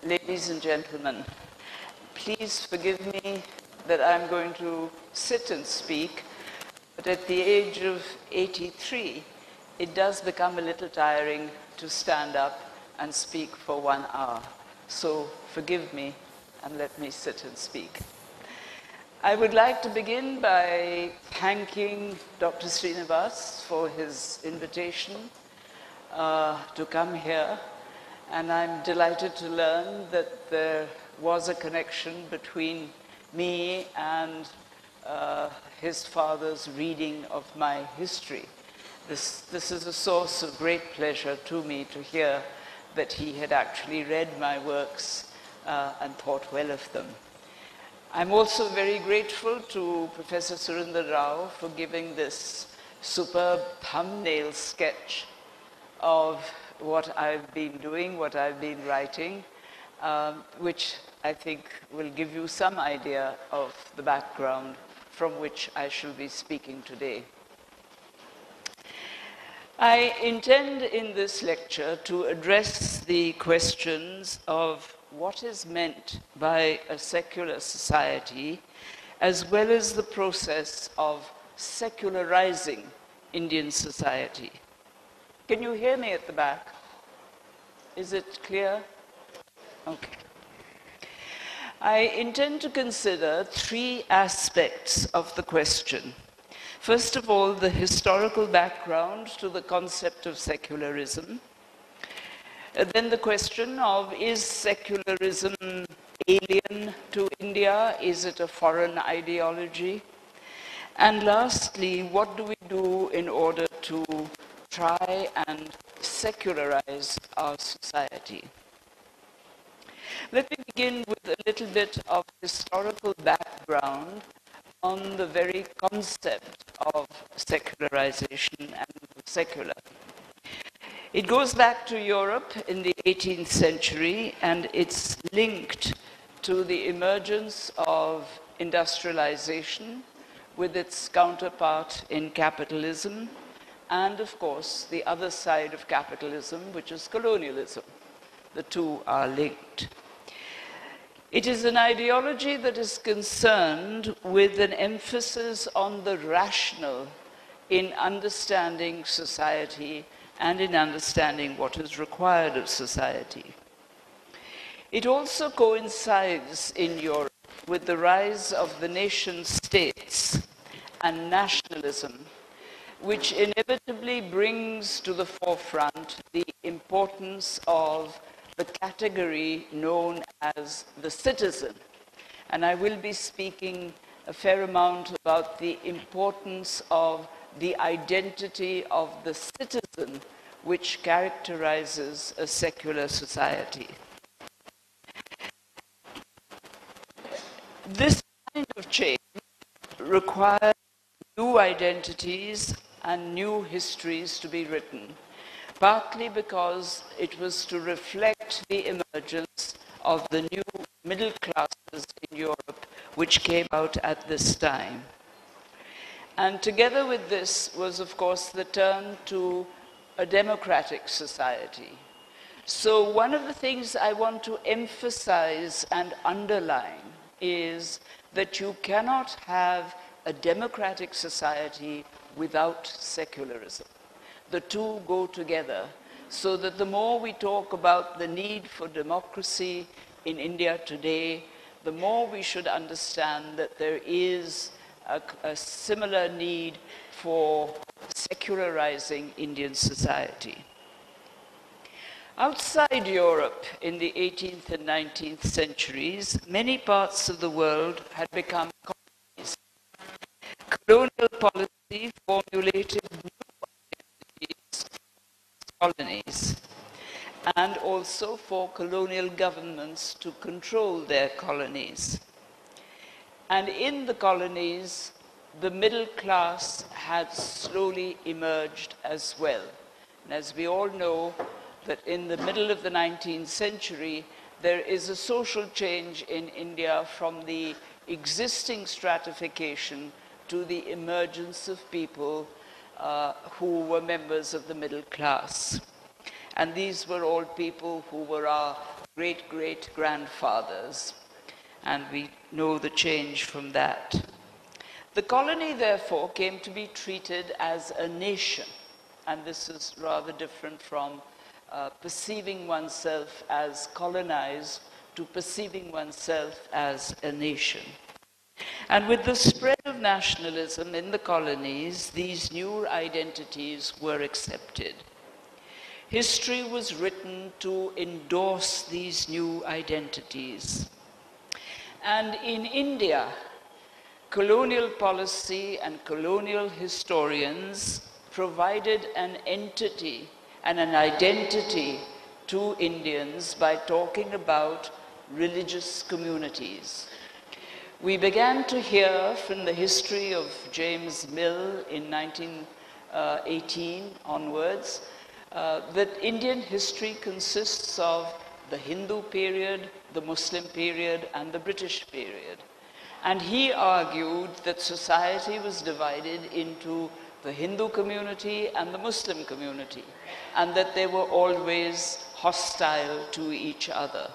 Ladies and gentlemen, please forgive me that I'm going to sit and speak, but at the age of 83, it does become a little tiring to stand up and speak for 1 hour. So forgive me and let me sit and speak. I would like to begin by thanking Dr. Srinivas for his invitation to come here. And I'm delighted to learn that there was a connection between me and his father's reading of my history. This is a source of great pleasure to me to hear that he had actually read my works and thought well of them. I'm also very grateful to Professor Surinder Rao for giving this superb thumbnail sketch of what I've been doing, what I've been writing, which I think will give you some idea of the background from which I shall be speaking today. I intend in this lecture to address the questions of what is meant by a secular society, as well as the process of secularizing Indian society. Can you hear me at the back? Is it clear? Okay. I intend to consider three aspects of the question. First of all, the historical background to the concept of secularism. Then the question of, is secularism alien to India? Is it a foreign ideology? And lastly, what do we do in order to try and secularize our society? Let me begin with a little bit of historical background on the very concept of secularization and secular. It goes back to Europe in the 18th century, and it's linked to the emergence of industrialization with its counterpart in capitalism, and of course the other side of capitalism, which is colonialism. The two are linked. It is an ideology that is concerned with an emphasis on the rational in understanding society and in understanding what is required of society. It also coincides in Europe with the rise of the nation states and nationalism, which inevitably brings to the forefront the importance of the category known as the citizen. And I will be speaking a fair amount about the importance of the identity of the citizen, which characterizes a secular society. This kind of change requires new identities and new histories to be written, partly because it was to reflect the emergence of the new middle classes in Europe, which came out at this time. And together with this was, of course, the turn to a democratic society. So one of the things I want to emphasize and underline is that you cannot have a democratic society without secularism. The two go together, so that the more we talk about the need for democracy in India today, the more we should understand that there is a similar need for secularizing Indian society. Outside Europe in the 18th and 19th centuries, many parts of the world had become colonies. Colonial policy formulated new identities for colonies, and also for colonial governments to control their colonies. And in the colonies, the middle class had slowly emerged as well. And as we all know, that in the middle of the 19th century, there is a social change in India from the existing stratification to the emergence of people who were members of the middle class. And these were all people who were our great-great-grandfathers, and we know the change from that. The colony, therefore, came to be treated as a nation, and this is rather different from perceiving oneself as colonized to perceiving oneself as a nation. And with the spread of nationalism in the colonies, these new identities were accepted. History was written to endorse these new identities. And in India, colonial policy and colonial historians provided an entity and an identity to Indians by talking about religious communities. We began to hear from the history of James Mill in 1918 onwards that Indian history consists of the Hindu period, the Muslim period, and the British period. And he argued that society was divided into the Hindu community and the Muslim community, and that they were always hostile to each other.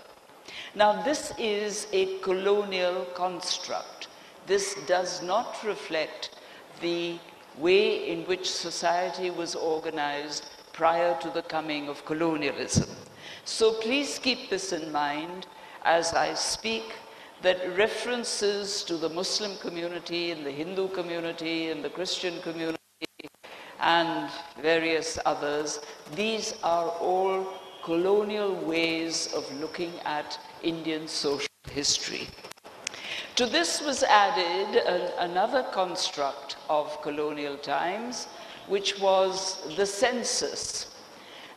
Now, this is a colonial construct. This does not reflect the way in which society was organized prior to the coming of colonialism. So please keep this in mind as I speak, that references to the Muslim community and the Hindu community and the Christian community and various others, these are all colonial ways of looking at Indian social history. To this was added another construct of colonial times, which was the census.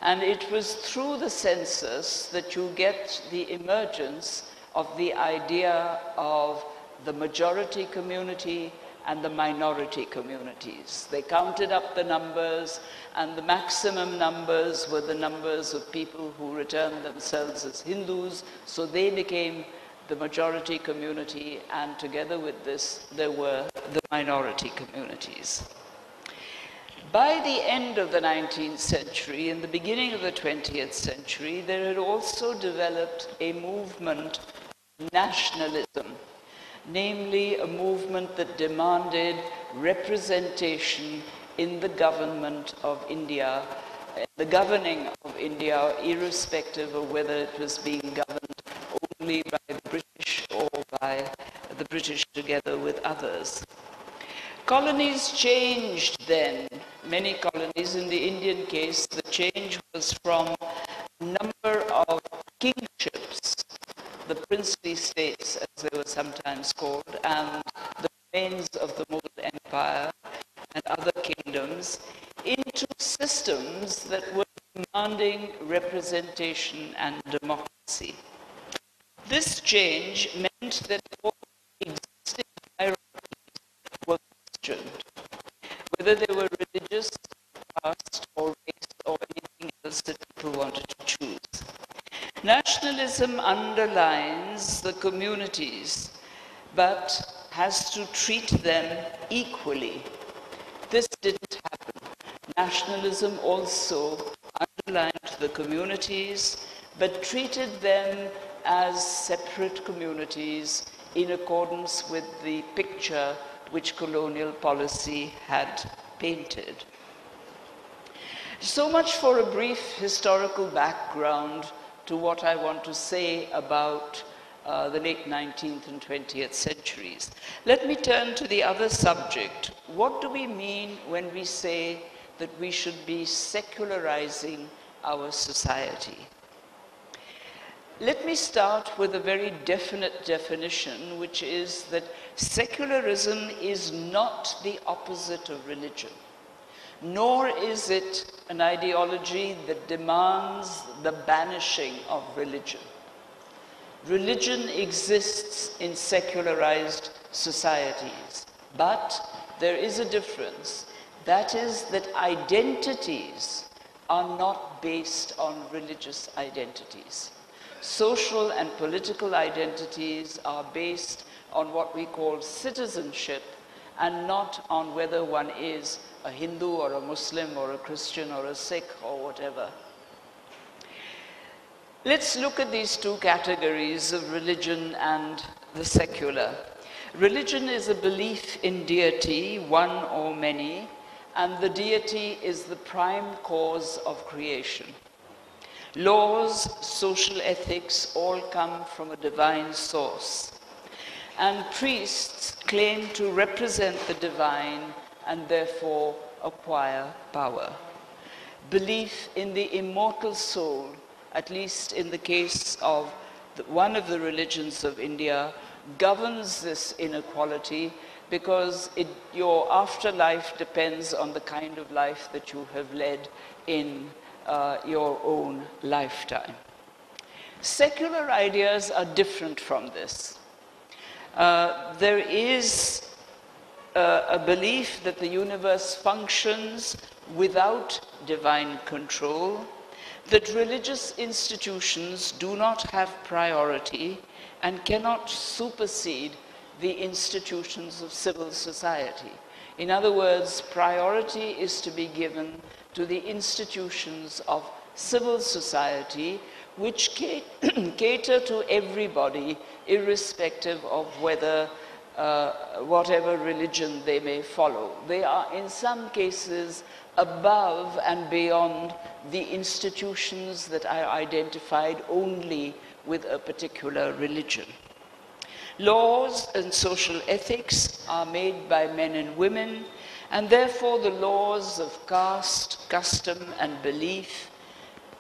And it was through the census that you get the emergence of the idea of the majority community and the minority communities. They counted up the numbers, and the maximum numbers were the numbers of people who returned themselves as Hindus, so they became the majority community, and together with this, there were the minority communities. By the end of the 19th century, in the beginning of the 20th century, there had also developed a movement of nationalism, namely a movement that demanded representation in the government of India, the governing of India, irrespective of whether it was being governed only by the British or by the British together with others. Colonies changed then. Many colonies, in the Indian case, the change was from a number of kingships, the princely states, as they were sometimes called, and the remains of the Mughal Empire and other kingdoms, into systems that were demanding representation and democracy. This change meant that all existing hierarchies were questioned, whether they were religious, caste, or race, or anything else that people wanted to choose. Nationalism underlines the communities, but has to treat them equally. This didn't happen. Nationalism also underlined the communities, but treated them as separate communities in accordance with the picture which colonial policy had painted. So much for a brief historical background to what I want to say about the late 19th and 20th centuries. Let me turn to the other subject. What do we mean when we say that we should be secularizing our society? Let me start with a very definite definition, which is that secularism is not the opposite of religion, nor is it an ideology that demands the banishing of religion. Religion exists in secularized societies, but there is a difference. That is that identities are not based on religious identities. Social and political identities are based on what we call citizenship, and not on whether one is a Hindu or a Muslim or a Christian or a Sikh or whatever. Let's look at these two categories of religion and the secular. Religion is a belief in deity, one or many, and the deity is the prime cause of creation. Laws, social ethics, all come from a divine source. And priests claim to represent the divine and therefore acquire power. Belief in the immortal soul, at least in the case of one of the religions of India, governs this inequality because your afterlife depends on the kind of life that you have led in your own lifetime. Secular ideas are different from this. There is a belief that the universe functions without divine control, that religious institutions do not have priority and cannot supersede the institutions of civil society. In other words, priority is to be given to the institutions of civil society which cater to everybody, irrespective of whether whatever religion they may follow. They are in some cases above and beyond the institutions that are identified only with a particular religion. Laws and social ethics are made by men and women, and therefore the laws of caste, custom, and belief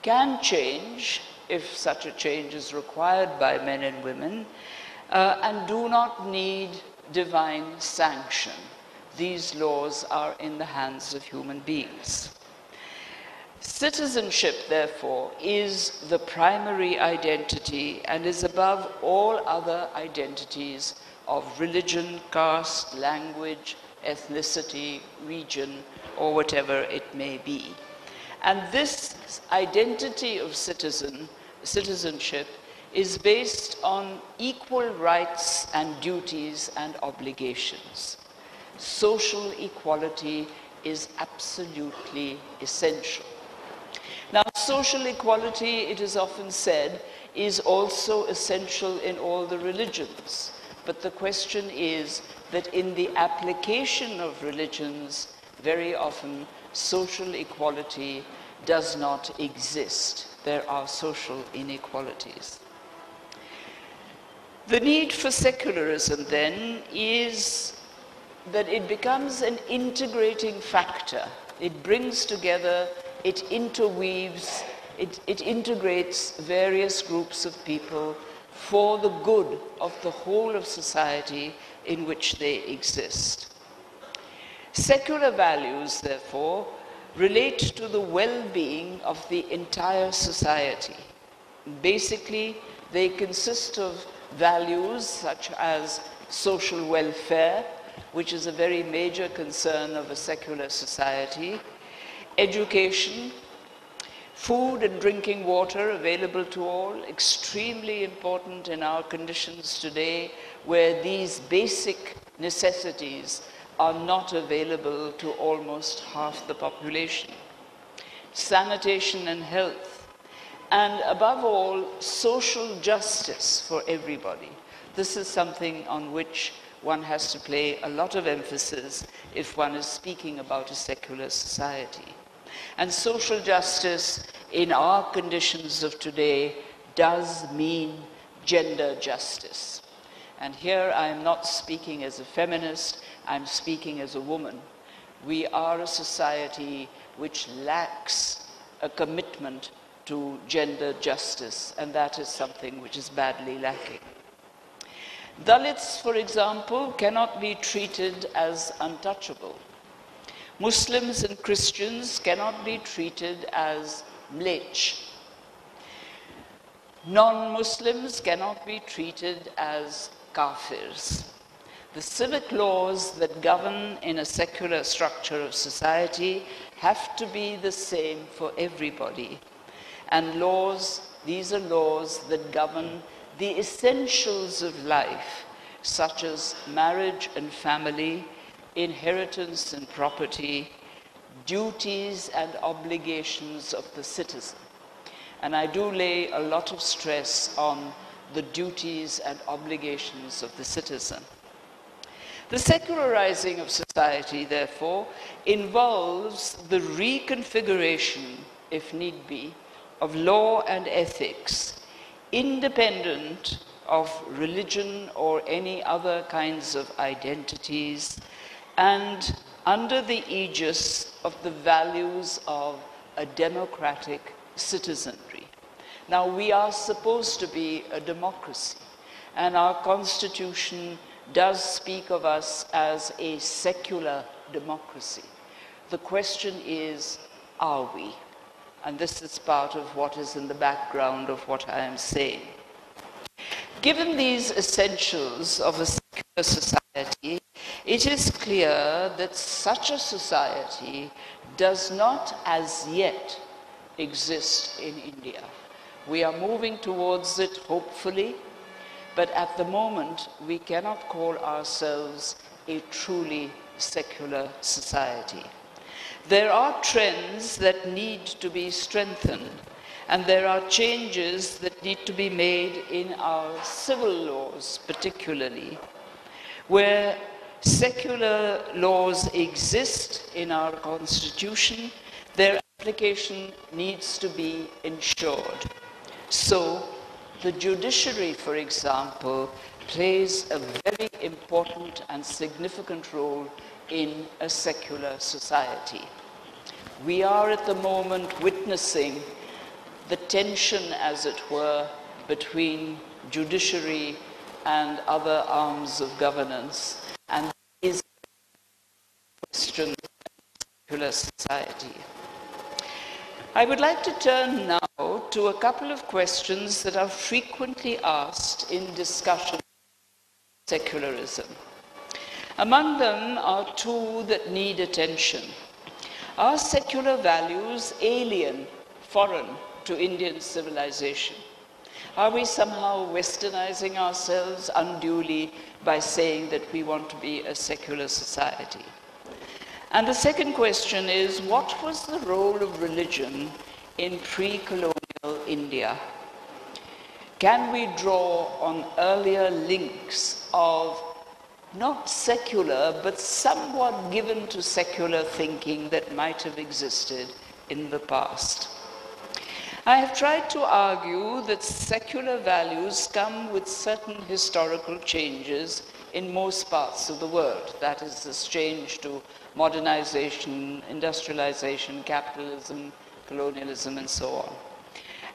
can change if such a change is required by men and women, and do not need divine sanction. These laws are in the hands of human beings. Citizenship, therefore, is the primary identity and is above all other identities of religion, caste, language, ethnicity, region, or whatever it may be. And this identity of citizenship is based on equal rights and duties and obligations. Social equality is absolutely essential. Now, social equality, it is often said, is also essential in all the religions. But the question is that in the application of religions, very often social equality does not exist. There are social inequalities. The need for secularism, then, is that it becomes an integrating factor. It brings together, it interweaves, it integrates various groups of people for the good of the whole of society in which they exist. Secular values, therefore, relate to the well-being of the entire society. Basically, they consist of values such as social welfare, which is a very major concern of a secular society, education, food and drinking water available to all, extremely important in our conditions today, where these basic necessities are not available to almost half the population. Sanitation and health, and above all, social justice for everybody. This is something on which one has to play a lot of emphasis if one is speaking about a secular society. And social justice in our conditions of today does mean gender justice. And here I am not speaking as a feminist, I'm speaking as a woman. We are a society which lacks a commitment to gender justice, and that is something which is badly lacking. Dalits, for example, cannot be treated as untouchable. Muslims and Christians cannot be treated as mlech. Non-Muslims cannot be treated as kafirs. The civic laws that govern in a secular structure of society have to be the same for everybody. And laws, these are laws that govern the essentials of life, such as marriage and family, inheritance and property, duties and obligations of the citizen. And I do lay a lot of stress on the duties and obligations of the citizen. The secularizing of society, therefore, involves the reconfiguration, if need be, of law and ethics, independent of religion or any other kinds of identities, and under the aegis of the values of a democratic citizenry. Now, we are supposed to be a democracy, and our Constitution does speak of us as a secular democracy. The question is, are we? And this is part of what is in the background of what I am saying. Given these essentials of a secular society, it is clear that such a society does not as yet exist in India. We are moving towards it, hopefully, but at the moment we cannot call ourselves a truly secular society. There are trends that need to be strengthened, and there are changes that need to be made in our civil laws, particularly, where secular laws exist in our Constitution. Their application needs to be ensured. So, the judiciary, for example, plays a very important and significant role in a secular society. We are at the moment witnessing the tension, as it were, between judiciary and other arms of governance, and is a question of secular society. I would like to turn now to a couple of questions that are frequently asked in discussion of secularism. Among them are two that need attention. Are secular values alien, foreign to Indian civilization? Are we somehow westernizing ourselves unduly by saying that we want to be a secular society? And the second question is, what was the role of religion in pre-colonial India? Can we draw on earlier links of not secular, but somewhat given to secular thinking that might have existed in the past? I have tried to argue that secular values come with certain historical changes in most parts of the world. That is, this change to modernization, industrialization, capitalism, colonialism, and so on.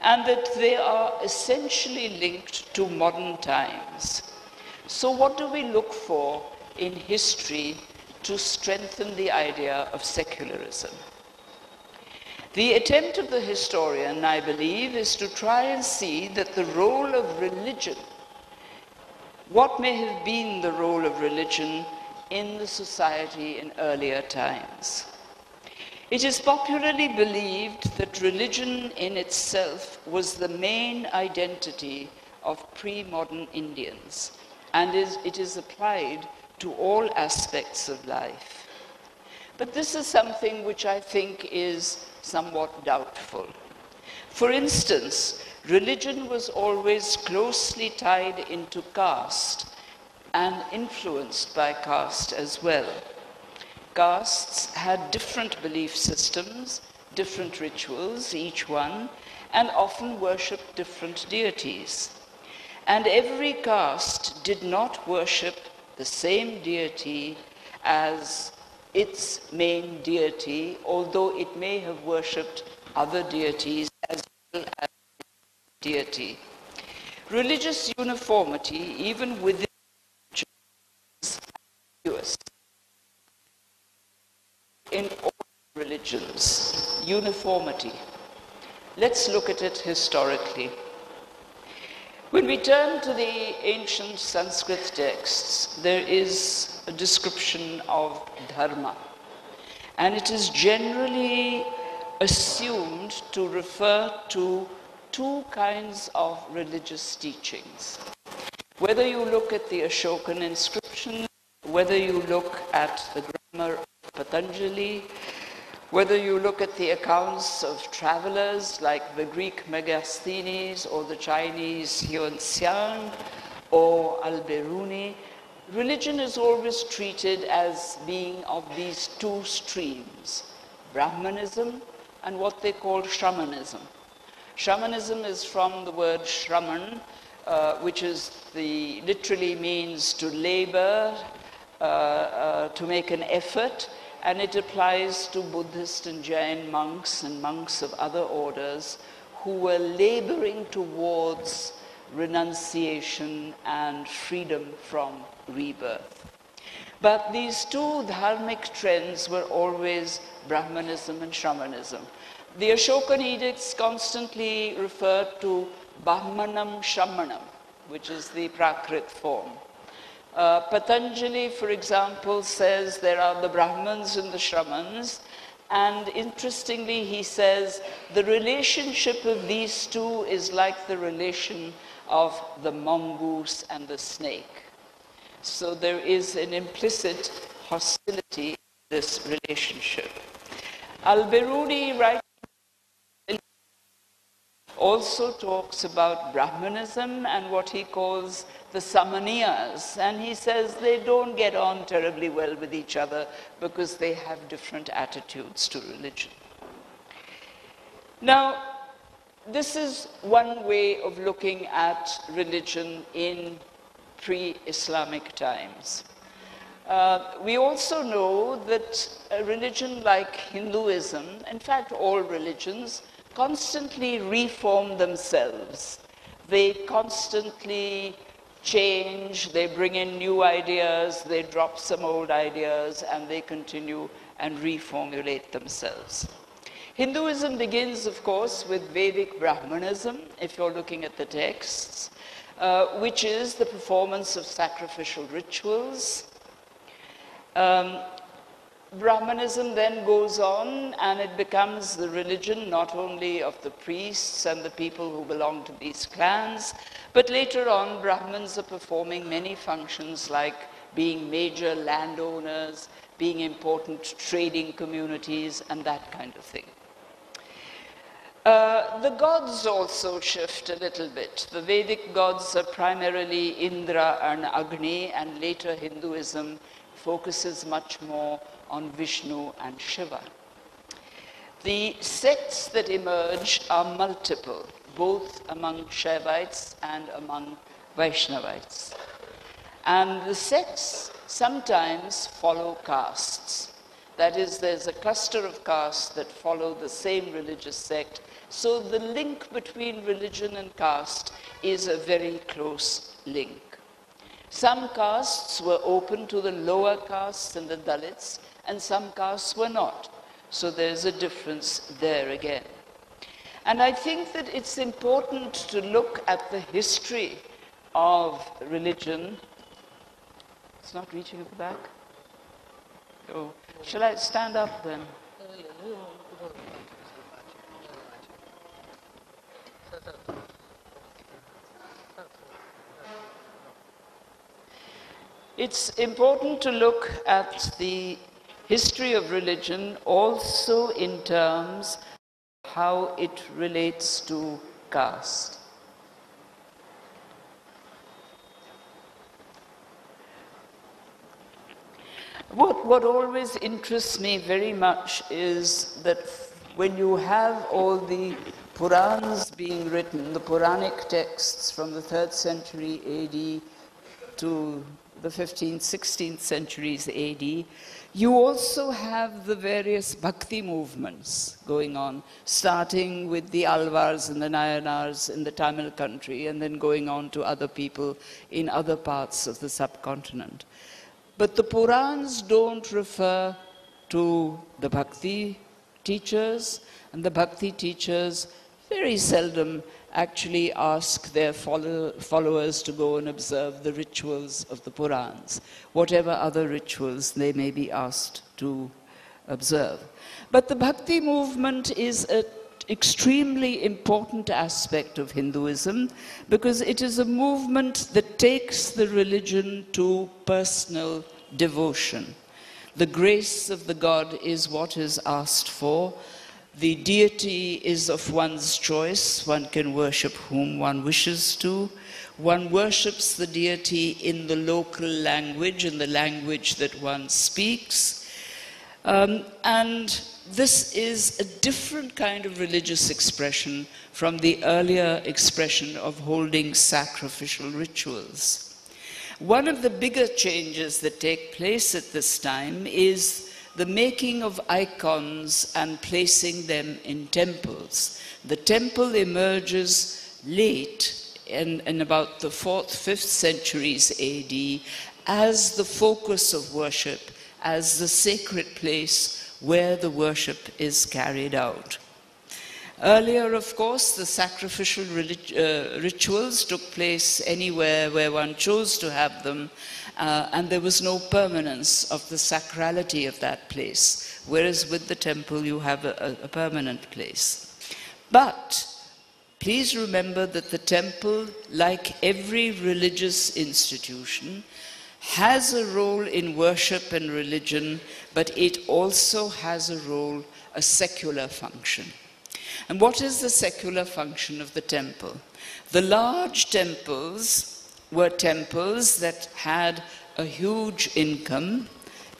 And that they are essentially linked to modern times. So what do we look for in history to strengthen the idea of secularism? The attempt of the historian, I believe, is to try and see that the role of religion, what may have been the role of religion in the society in earlier times. It is popularly believed that religion in itself was the main identity of pre-modern Indians, and it is applied to all aspects of life. But this is something which I think is somewhat doubtful. For instance, religion was always closely tied into caste and influenced by caste as well. Castes had different belief systems, different rituals, each one, and often worshipped different deities. And every caste did not worship the same deity as its main deity, although it may have worshipped other deities as well as deity. Religious uniformity, even within religions, in all religions, uniformity. Let's look at it historically. When we turn to the ancient Sanskrit texts, there is a description of dharma, and it is generally assumed to refer to two kinds of religious teachings. Whether you look at the Ashokan inscription, whether you look at the grammar of Patanjali, Whether you look at the accounts of travelers like the Greek Megasthenes or the Chinese Yuanxiang or Al-Biruni, religion is always treated as being of these two streams, Brahmanism and what they call shamanism. Shamanism is from the word shraman, which literally means to labor, to make an effort, and it applies to Buddhist and Jain monks and monks of other orders who were laboring towards renunciation and freedom from rebirth. But these two dharmic trends were always Brahmanism and Shamanism. The Ashokan edicts constantly refer to Brahmanam Shamanam, which is the Prakrit form. Patanjali, for example, says there are the Brahmins and the Shramans, and interestingly he says the relationship of these two is like the relation of the mongoose and the snake. So there is an implicit hostility in this relationship. Al-Biruni also talks about Brahmanism and what he calls the Samaniyas, and he says they don't get on terribly well with each other because they have different attitudes to religion. Now, this is one way of looking at religion in pre-Islamic times. We also know that a religion like Hinduism, in fact all religions, constantly reform themselves. They constantly change, they bring in new ideas, they drop some old ideas, and they continue and reformulate themselves. Hinduism begins, of course, with Vedic Brahmanism, if you're looking at the texts, which is the performance of sacrificial rituals. Brahmanism then goes on and it becomes the religion not only of the priests and the people who belong to these clans, but later on Brahmins are performing many functions like being major landowners, being important trading communities, and that kind of thing. The gods also shift a little bit. The Vedic gods are primarily Indra and Agni, and later Hinduism focuses much more on Vishnu and Shiva. The sects that emerge are multiple, both among Shaivites and among Vaishnavites. And the sects sometimes follow castes. That is, there's a cluster of castes that follow the same religious sect. So the link between religion and caste is a very close link. Some castes were open to the lower castes and the Dalits, and some castes were not. So there's a difference there again. And I think that it's important to look at the history of religion. It's not reaching at the back? Oh. Shall I stand up then? It's important to look at the history of religion also in terms of how it relates to caste. What always interests me very much is that when you have all the Purans being written, the Puranic texts from the 3rd century AD to the 15th, 16th centuries AD, you also have the various bhakti movements going on, starting with the Alvars and the Nayanars in the Tamil country, and then going on to other people in other parts of the subcontinent. But the Purans don't refer to the bhakti teachers, and the bhakti teachers very seldom actually ask their followers to go and observe the rituals of the Purans, whatever other rituals they may be asked to observe. But the bhakti movement is an extremely important aspect of Hinduism because it is a movement that takes the religion to personal devotion. The grace of the god is what is asked for. The deity is of one's choice. One can worship whom one wishes to. One worships the deity in the local language, in the language that one speaks. And this is a different kind of religious expression from the earlier expression of holding sacrificial rituals. One of the bigger changes that take place at this time is the making of icons and placing them in temples. The temple emerges late in about the 4th, 5th centuries AD as the focus of worship, as the sacred place where the worship is carried out. Earlier, of course, the sacrificial rituals took place anywhere where one chose to have them, and there was no permanence of the sacrality of that place, whereas with the temple you have a permanent place. But please remember that the temple, like every religious institution, has a role in worship and religion, but it also has a role, a secular function. And what is the secular function of the temple? The large temples were temples that had a huge income.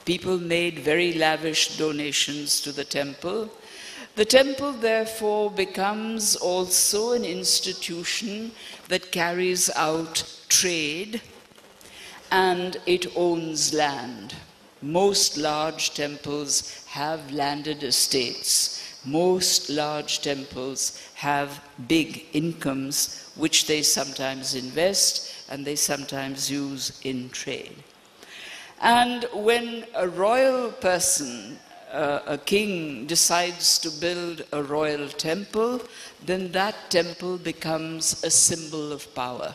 People made very lavish donations to the temple. The temple, therefore, becomes also an institution that carries out trade, and it owns land. Most large temples have landed estates. Most large temples have big incomes, which they sometimes invest and they sometimes use in trade. And when a royal person, a king, decides to build a royal temple, then that temple becomes a symbol of power.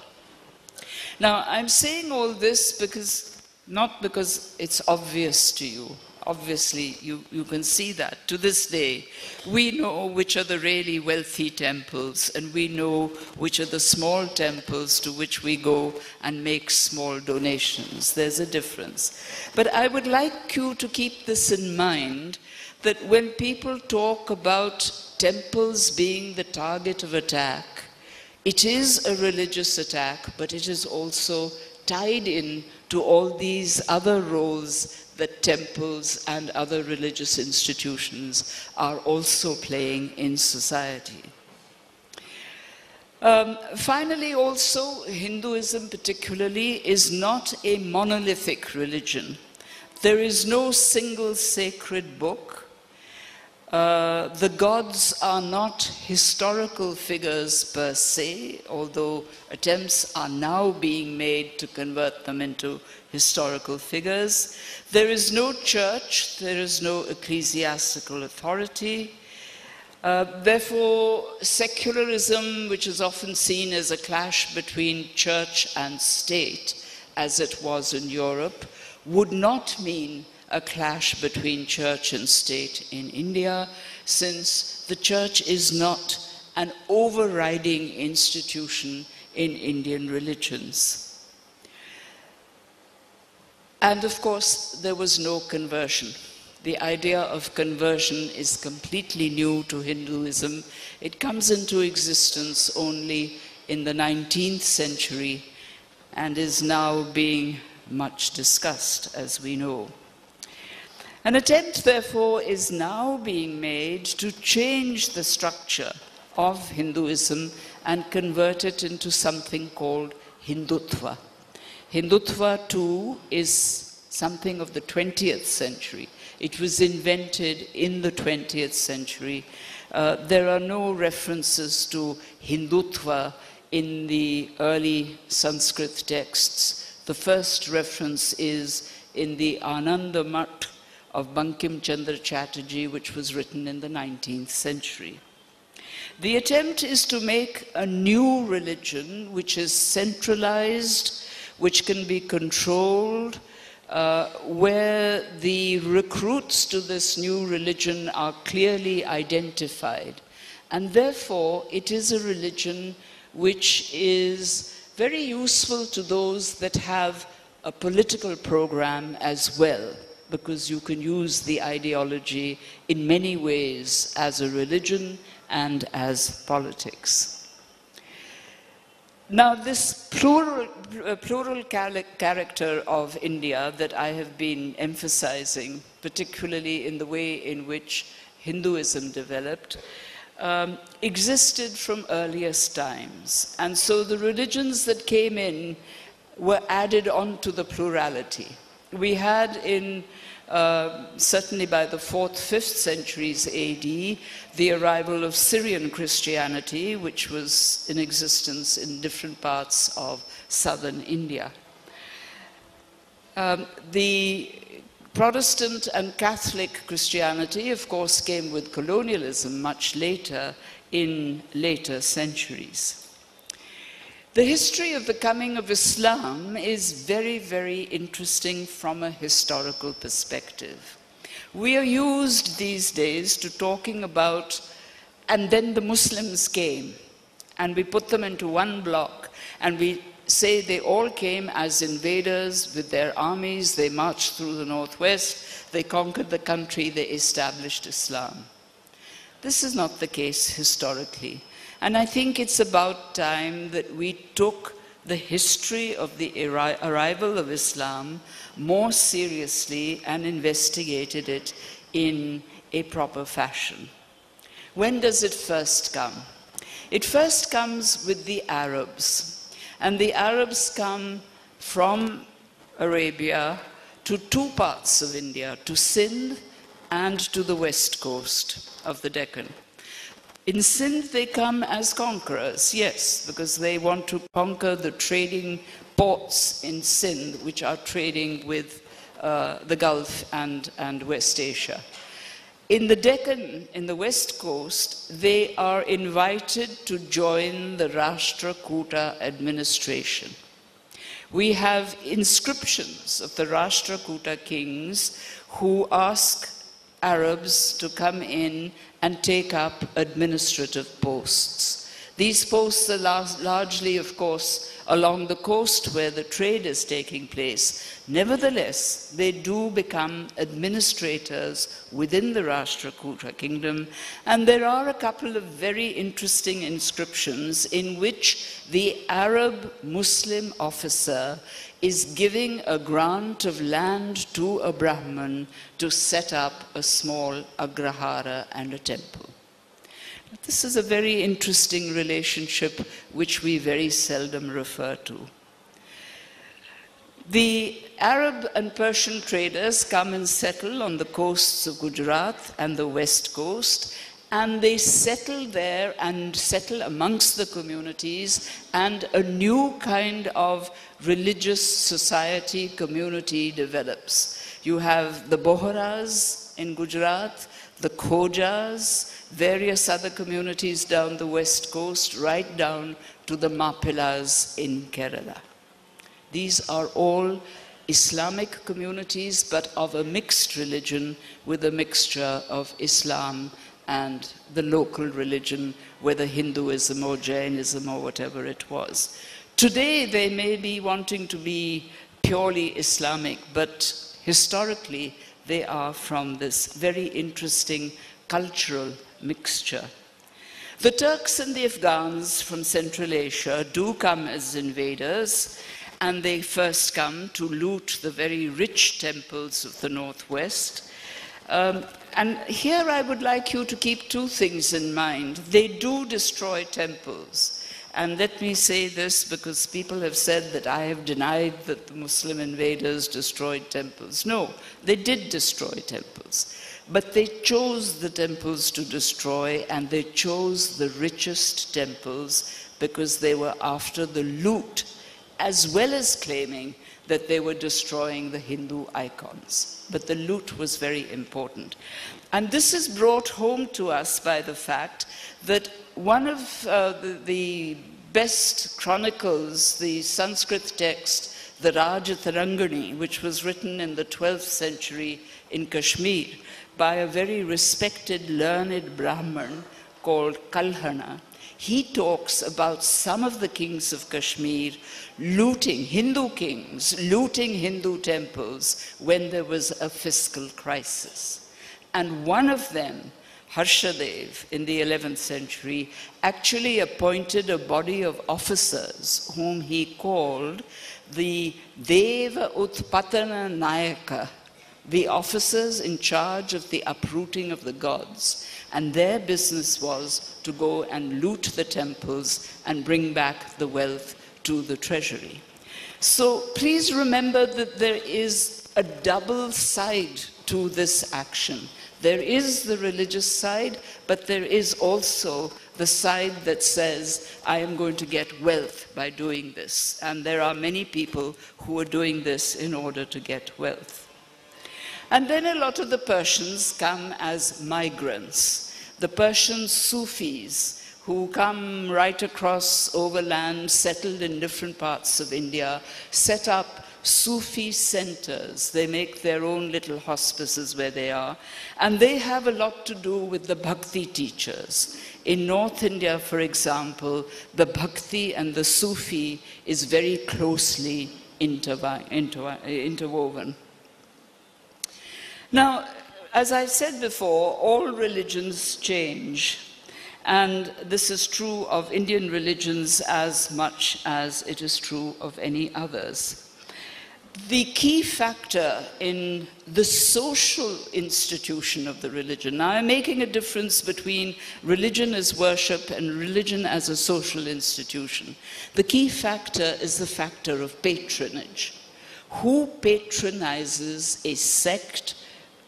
Now, I'm saying all this because, not because it's obvious to you. Obviously, you can see that. To this day, we know which are the really wealthy temples, and we know which are the small temples to which we go and make small donations. There's a difference. But I would like you to keep this in mind, that when people talk about temples being the target of attack, it is a religious attack, but it is also tied in to all these other roles that temples and other religious institutions are also playing in society. Finally, also, Hinduism particularly is not a monolithic religion. There is no single sacred book. The gods are not historical figures per se, although attempts are now being made to convert them into historical figures. There is no church, there is no ecclesiastical authority. Therefore, secularism, which is often seen as a clash between church and state, as it was in Europe, would not mean a clash between church and state in India, since the church is not an overriding institution in Indian religions. And of course, there was no conversion. The idea of conversion is completely new to Hinduism. It comes into existence only in the 19th century and is now being much discussed, as we know. An attempt, therefore, is now being made to change the structure of Hinduism and convert it into something called Hindutva. Hindutva, too, is something of the 20th century. It was invented in the 20th century. There are no references to Hindutva in the early Sanskrit texts. The first reference is in the Ananda Math of Bankim Chandra Chatterjee, which was written in the 19th century. The attempt is to make a new religion which is centralized, which can be controlled, where the recruits to this new religion are clearly identified. And therefore, it is a religion which is very useful to those that have a political program as well. because you can use the ideology in many ways as a religion and as politics. Now, this plural character of India that I have been emphasizing, particularly in the way in which Hinduism developed, existed from earliest times. And so the religions that came in were added on to the plurality. We had certainly by the 4th, 5th centuries AD, the arrival of Syrian Christianity, which was in existence in different parts of southern India. The Protestant and Catholic Christianity, of course, came with colonialism much later, in later centuries. The history of the coming of Islam is very, very interesting from a historical perspective. We are used these days to talking about, and then the Muslims came, and we put them into one block, and we say they all came as invaders with their armies, they marched through the northwest, they conquered the country, they established Islam. This is not the case historically. And I think it's about time that we took the history of the arrival of Islam more seriously and investigated it in a proper fashion. When does it first come? It first comes with the Arabs. And the Arabs come from Arabia to two parts of India, to Sindh and to the west coast of the Deccan. In Sindh, they come as conquerors, yes, because they want to conquer the trading ports in Sindh, which are trading with the Gulf and West Asia. In the Deccan, in the west coast, they are invited to join the Rashtrakuta administration. We have inscriptions of the Rashtrakuta kings who ask Arabs to come in and take up administrative posts. These posts are largely, of course, along the coast where the trade is taking place. Nevertheless, they do become administrators within the Rashtrakuta kingdom, and there are a couple of very interesting inscriptions in which the Arab Muslim officer is giving a grant of land to a Brahmin to set up a small agrahara and a temple. This is a very interesting relationship which we very seldom refer to. The Arab and Persian traders come and settle on the coasts of Gujarat and the west coast, and they settle there and settle amongst the communities, and a new kind of religious society community develops. You have the Bohras in Gujarat, the Khojas, various other communities down the west coast, right down to the Mappilas in Kerala. These are all Islamic communities, but of a mixed religion with a mixture of Islam and the local religion, whether Hinduism or Jainism or whatever it was. Today, they may be wanting to be purely Islamic, but historically, they are from this very interesting cultural mixture. The Turks and the Afghans from Central Asia do come as invaders, and they first come to loot the very rich temples of the northwest. And here I would like you to keep two things in mind. They do destroy temples. And let me say this because people have said that I have denied that the Muslim invaders destroyed temples. No, they did destroy temples. But they chose the temples to destroy, and they chose the richest temples because they were after the loot, as well as claiming that they were destroying the Hindu icons. But the loot was very important. And this is brought home to us by the fact that one of the best chronicles, the Sanskrit text, the Rajatarangani, which was written in the 12th century in Kashmir by a very respected, learned Brahmin called Kalhana, he talks about some of the kings of Kashmir looting, Hindu kings, looting Hindu temples when there was a fiscal crisis. And one of them, Harshadev, in the 11th century, actually appointed a body of officers whom he called the Deva Utpatana Nayaka, the officers in charge of the uprooting of the gods. And their business was to go and loot the temples and bring back the wealth to the treasury. So please remember that there is a double side to this action. There is the religious side, but there is also the side that says, I am going to get wealth by doing this. And there are many people who are doing this in order to get wealth. And then a lot of the Persians come as migrants. The Persian Sufis who come right across overland, settled in different parts of India, set up Sufi centers. They make their own little hospices where they are. And they have a lot to do with the Bhakti teachers. In North India, for example, the Bhakti and the Sufi is very closely interwoven. Now, as I said before, all religions change. And this is true of Indian religions as much as it is true of any others. The key factor in the social institution of the religion, now I'm making a difference between religion as worship and religion as a social institution. The key factor is the factor of patronage. Who patronizes a sect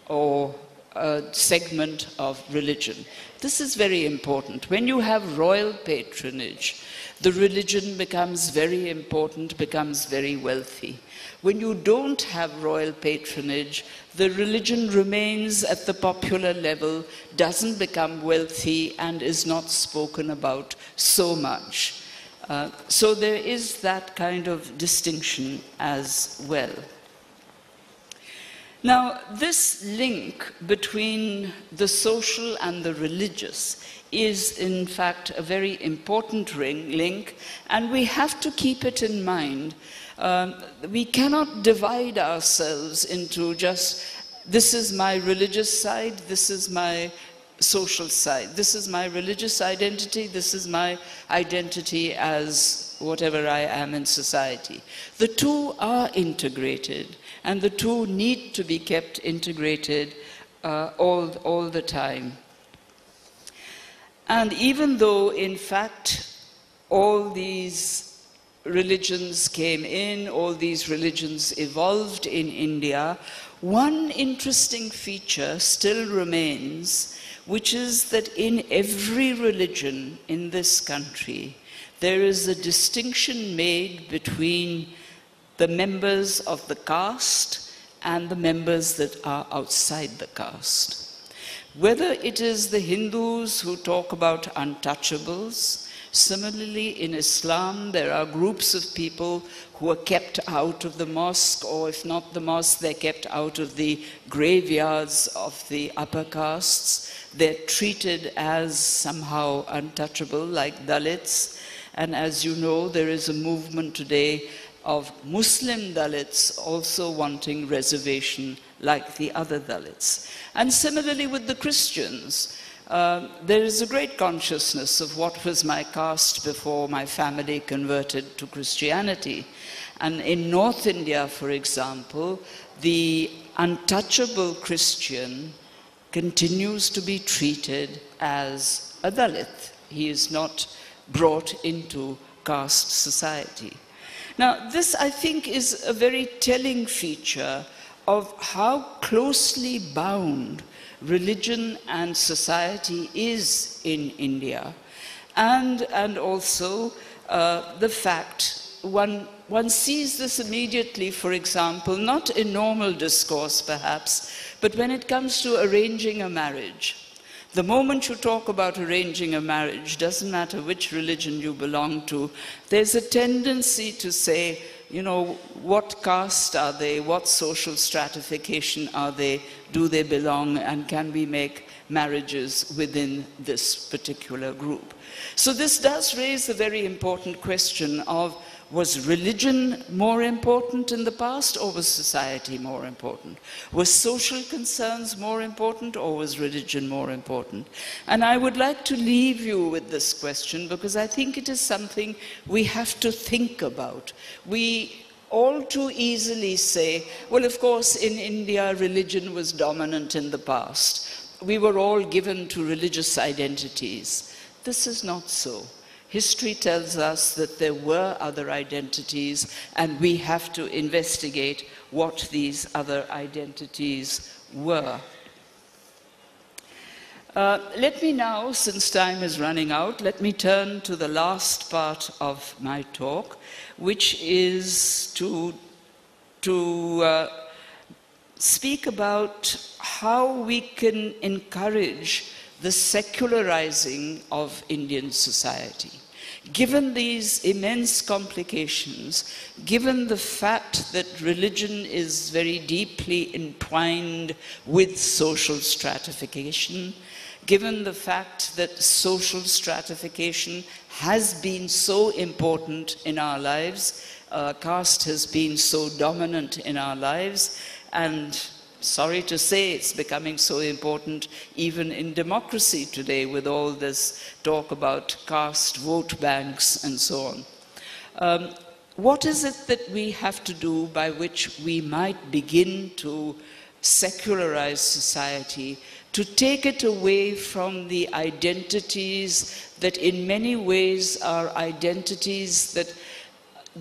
or a segment of religion? This is very important. When you have royal patronage, the religion becomes very important, becomes very wealthy. When you don't have royal patronage, the religion remains at the popular level, doesn't become wealthy, and is not spoken about so much. So there is that kind of distinction as well. Now, this link between the social and the religious is, in fact, a very important link, and we have to keep it in mind. We cannot divide ourselves into just, this is my religious side, this is my social side, this is my religious identity, this is my identity as whatever I am in society. The two are integrated, and the two need to be kept integrated all the time. And even though, in fact, all these religions came in, all these religions evolved in India, one interesting feature still remains, which is that in every religion in this country, there is a distinction made between the members of the caste and the members that are outside the caste. Whether it is the Hindus who talk about untouchables, similarly in Islam there are groups of people who are kept out of the mosque, or if not the mosque, they're kept out of the graveyards of the upper castes. They're treated as somehow untouchable, like Dalits. And as you know, there is a movement today of Muslim Dalits also wanting reservation like the other Dalits. And similarly with the Christians, there is a great consciousness of what was my caste before my family converted to Christianity. And in North India, for example, the untouchable Christian continues to be treated as a Dalit. He is not brought into caste society. Now, this, I think, is a very telling feature of how closely bound religion and society is in India, and also the fact one sees this immediately, for example, not in normal discourse perhaps, but when it comes to arranging a marriage. The moment you talk about arranging a marriage, doesn't matter which religion you belong to, there's a tendency to say, you know, what caste are they, what social stratification are they, do they belong, and can we make marriages within this particular group? So this does raise the very important question of, was religion more important in the past, or was society more important? Were social concerns more important, or was religion more important? And I would like to leave you with this question, because I think it is something we have to think about. We all too easily say, well, of course, in India, religion was dominant in the past. We were all given to religious identities. This is not so. History tells us that there were other identities, and we have to investigate what these other identities were. Let me now, since time is running out, let me turn to the last part of my talk, which is to speak about how we can encourage the secularizing of Indian society. Given these immense complications, given the fact that religion is very deeply entwined with social stratification, given the fact that social stratification has been so important in our lives, caste has been so dominant in our lives, and sorry to say, it's becoming so important even in democracy today, with all this talk about caste vote banks and so on. What is it that we have to do by which we might begin to secularize society, to take it away from the identities that in many ways are identities that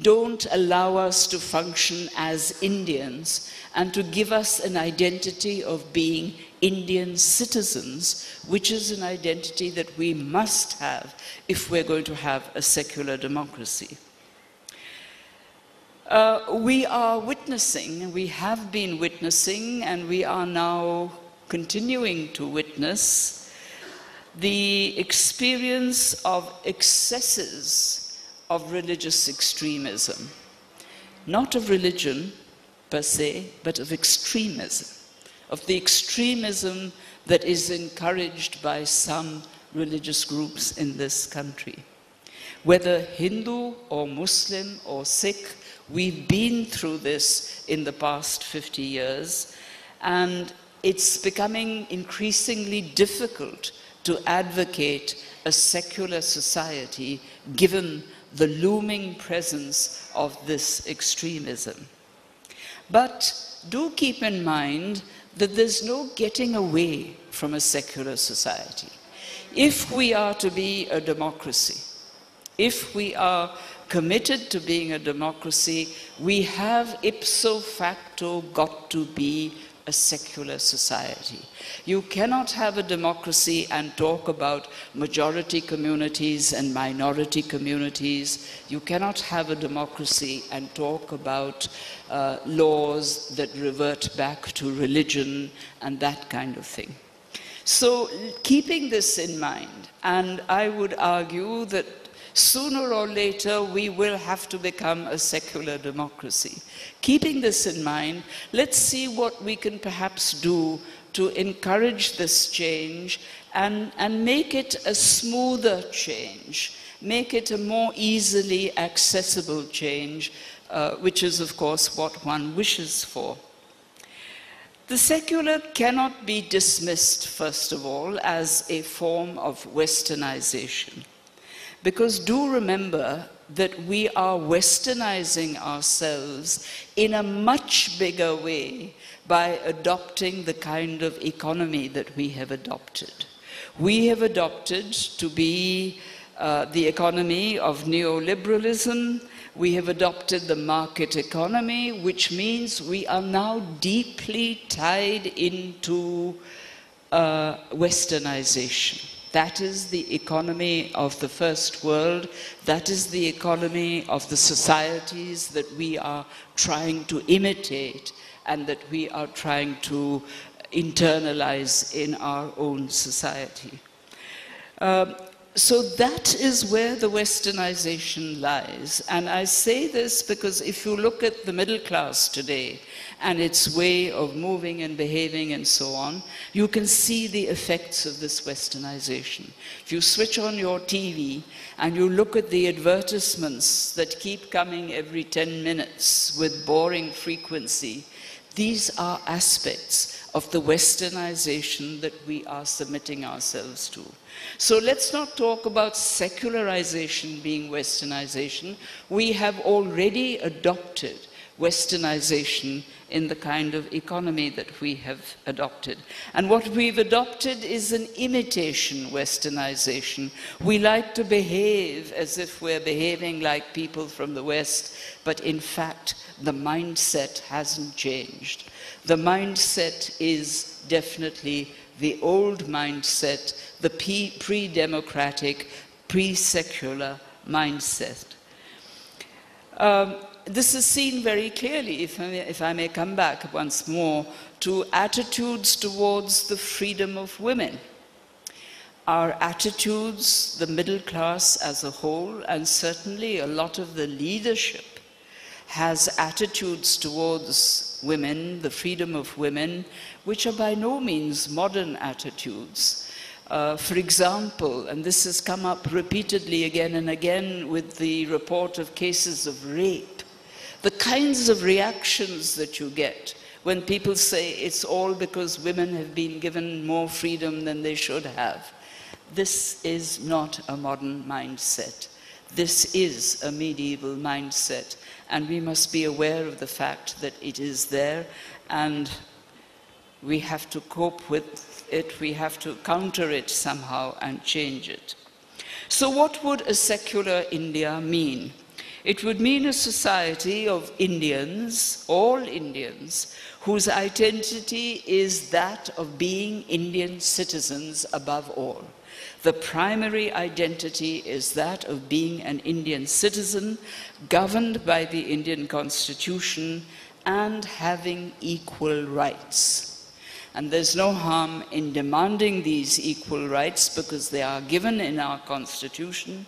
don't allow us to function as Indians, and to give us an identity of being Indian citizens, which is an identity that we must have if we're going to have a secular democracy. We are witnessing, we have been witnessing, and we are now continuing to witness the experience of excesses of religious extremism. Not of religion per se, but of extremism, of the extremism that is encouraged by some religious groups in this country. Whether Hindu or Muslim or Sikh, we've been through this in the past 50 years, and it's becoming increasingly difficult to advocate a secular society given the looming presence of this extremism. But do keep in mind that there's no getting away from a secular society. If we are to be a democracy, if we are committed to being a democracy, we have ipso facto got to be a secular society. You cannot have a democracy and talk about majority communities and minority communities. You cannot have a democracy and talk about laws that revert back to religion and that kind of thing. So keeping this in mind, and I would argue that sooner or later we will have to become a secular democracy. Keeping this in mind, let's see what we can perhaps do to encourage this change and make it a smoother change, make it a more easily accessible change, which is of course what one wishes for. The secular cannot be dismissed, first of all, as a form of westernization. Because do remember that we are westernizing ourselves in a much bigger way by adopting the kind of economy that we have adopted. We have adopted to be the economy of neoliberalism. We have adopted the market economy, which means we are now deeply tied into westernization. That is the economy of the first world. That is the economy of the societies that we are trying to imitate and that we are trying to internalize in our own society. So that is where the westernization lies. And I say this because if you look at the middle class today and its way of moving and behaving and so on, you can see the effects of this westernization. If you switch on your TV and you look at the advertisements that keep coming every 10 minutes with boring frequency, these are aspects of the westernization that we are submitting ourselves to. So let's not talk about secularization being westernization. We have already adopted westernization in the kind of economy that we have adopted. And what we've adopted is an imitation westernization. We like to behave as if we're behaving like people from the West, but in fact, the mindset hasn't changed. The mindset is definitely the old mindset, the pre-democratic, pre-secular mindset. This is seen very clearly, if I may come back once more, to attitudes towards the freedom of women. Our attitudes, the middle class as a whole, and certainly a lot of the leadership, has attitudes towards women, the freedom of women, which are by no means modern attitudes. For example, and this has come up repeatedly again and again with the report of cases of rape, the kinds of reactions that you get when people say it's all because women have been given more freedom than they should have. This is not a modern mindset. This is a medieval mindset, and we must be aware of the fact that it is there, and we have to cope with it, we have to counter it somehow and change it. So what would a secular India mean? It would mean a society of Indians, all Indians, whose identity is that of being Indian citizens above all. The primary identity is that of being an Indian citizen, governed by the Indian Constitution, and having equal rights. And there's no harm in demanding these equal rights because they are given in our Constitution.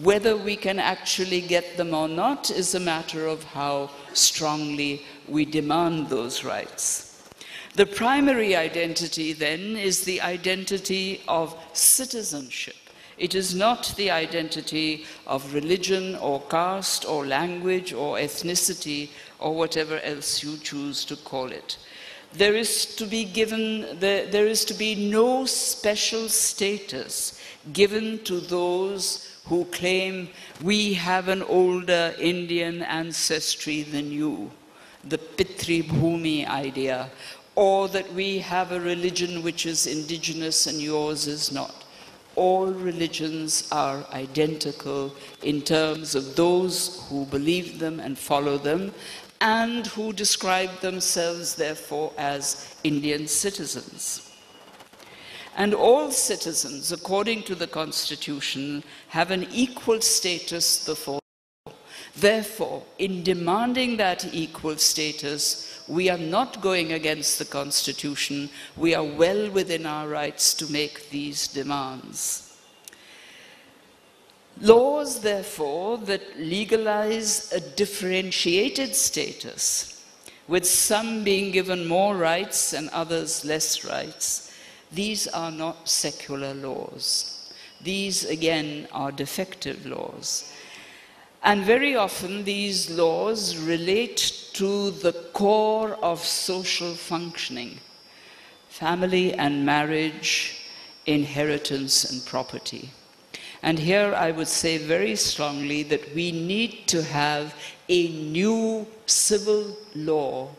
Whether we can actually get them or not is a matter of how strongly we demand those rights. The primary identity, then, is the identity of citizenship. It is not the identity of religion or caste or language or ethnicity or whatever else you choose to call it. There is to be no special status given to those who claim we have an older Indian ancestry than you, the Pitri Bhumi idea, or that we have a religion which is indigenous and yours is not. All religions are identical in terms of those who believe them and follow them, and who describe themselves, therefore, as Indian citizens. And all citizens, according to the Constitution, have an equal status before the law. Therefore, in demanding that equal status, we are not going against the Constitution. We are well within our rights to make these demands. Laws, therefore, that legalize a differentiated status, with some being given more rights and others less rights, these are not secular laws. These, again, are defective laws. And very often these laws relate to the core of social functioning: family and marriage, inheritance and property. And here I would say very strongly that we need to have a new civil law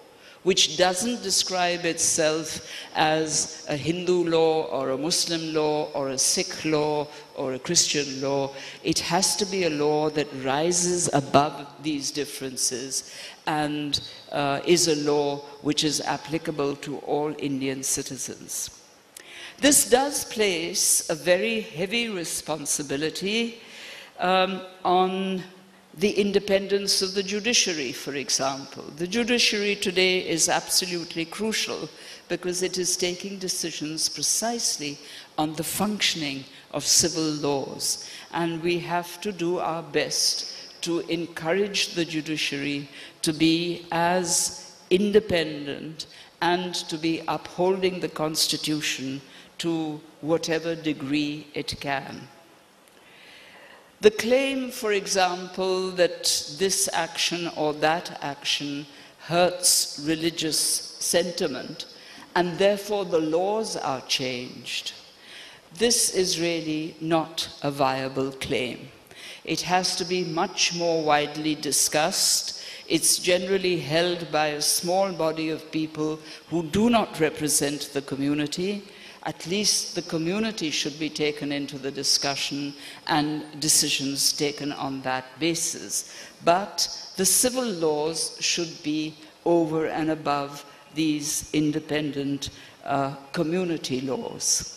which doesn't describe itself as a Hindu law or a Muslim law or a Sikh law or a Christian law. It has to be a law that rises above these differences and is a law which is applicable to all Indian citizens. This does place a very heavy responsibility on the independence of the judiciary, for example. The judiciary today is absolutely crucial because it is taking decisions precisely on the functioning of civil laws. And we have to do our best to encourage the judiciary to be as independent and to be upholding the Constitution to whatever degree it can. The claim, for example, that this action or that action hurts religious sentiment and therefore the laws are changed, this is really not a viable claim. It has to be much more widely discussed. It's generally held by a small body of people who do not represent the community. At least the community should be taken into the discussion and decisions taken on that basis. But the civil laws should be over and above these independent community laws.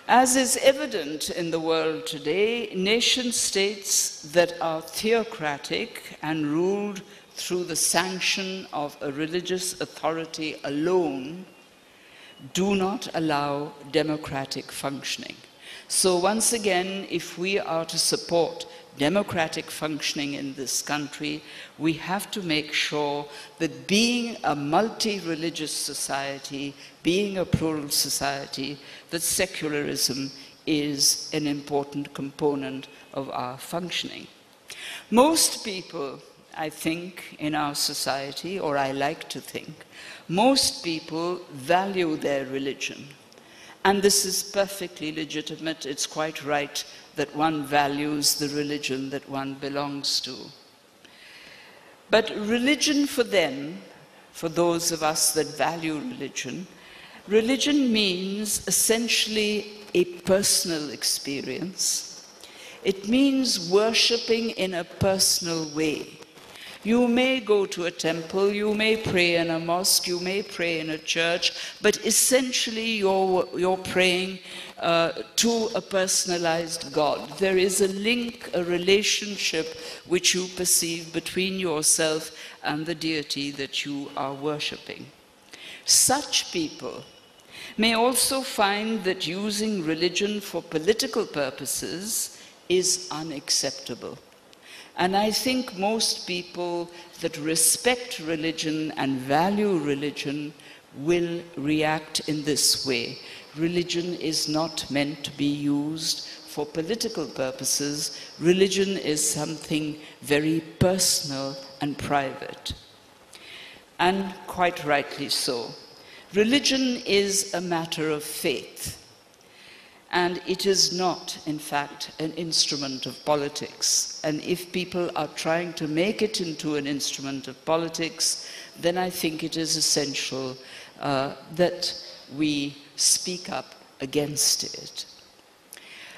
As is evident in the world today, nation states that are theocratic and ruled through the sanction of a religious authority alone do not allow democratic functioning. So once again, if we are to support democratic functioning in this country, we have to make sure that being a multi-religious society, being a plural society, that secularism is an important component of our functioning. Most people, I think, in our society, or I like to think, most people value their religion. And this is perfectly legitimate. It's quite right that one values the religion that one belongs to. But religion for them, for those of us that value religion, religion means essentially a personal experience. It means worshipping in a personal way. You may go to a temple, you may pray in a mosque, you may pray in a church, but essentially you're praying to a personalized God. There is a link, a relationship which you perceive between yourself and the deity that you are worshipping. Such people may also find that using religion for political purposes is unacceptable. And I think most people that respect religion and value religion will react in this way. Religion is not meant to be used for political purposes. Religion is something very personal and private. And quite rightly so. Religion is a matter of faith. And it is not, in fact, an instrument of politics. And if people are trying to make it into an instrument of politics, then I think it is essential that we speak up against it.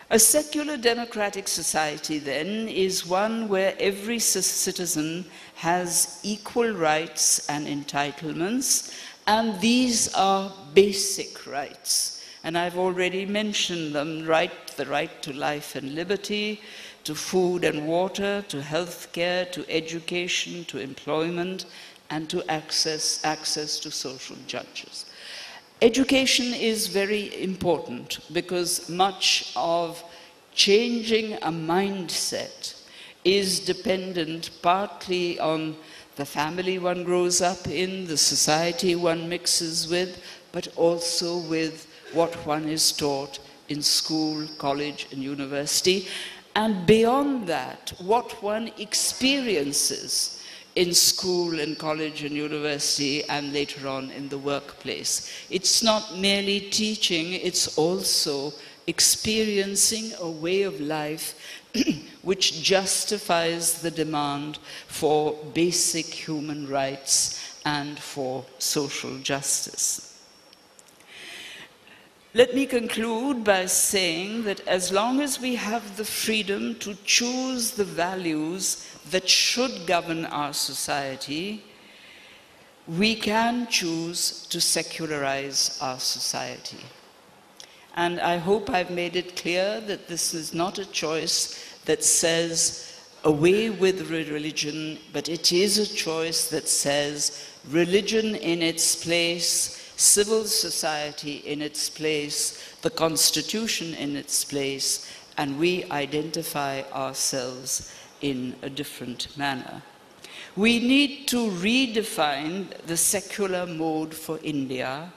A secular democratic society, then, is one where every citizen has equal rights and entitlements, and these are basic rights. And I've already mentioned them, the right to life and liberty, to food and water, to health care, to education, to employment, and to access to social justice. Education is very important because much of changing a mindset is dependent partly on the family one grows up in, the society one mixes with, but also with what one is taught in school, college, and university, and beyond that, what one experiences in school and college and university and later on in the workplace. It's not merely teaching, it's also experiencing a way of life which justifies the demand for basic human rights and for social justice. Let me conclude by saying that as long as we have the freedom to choose the values that should govern our society, we can choose to secularize our society. And I hope I've made it clear that this is not a choice that says away with religion, but it is a choice that says religion in its place, civil society in its place, the Constitution in its place, and we identify ourselves in a different manner. We need to redefine the secular mode for India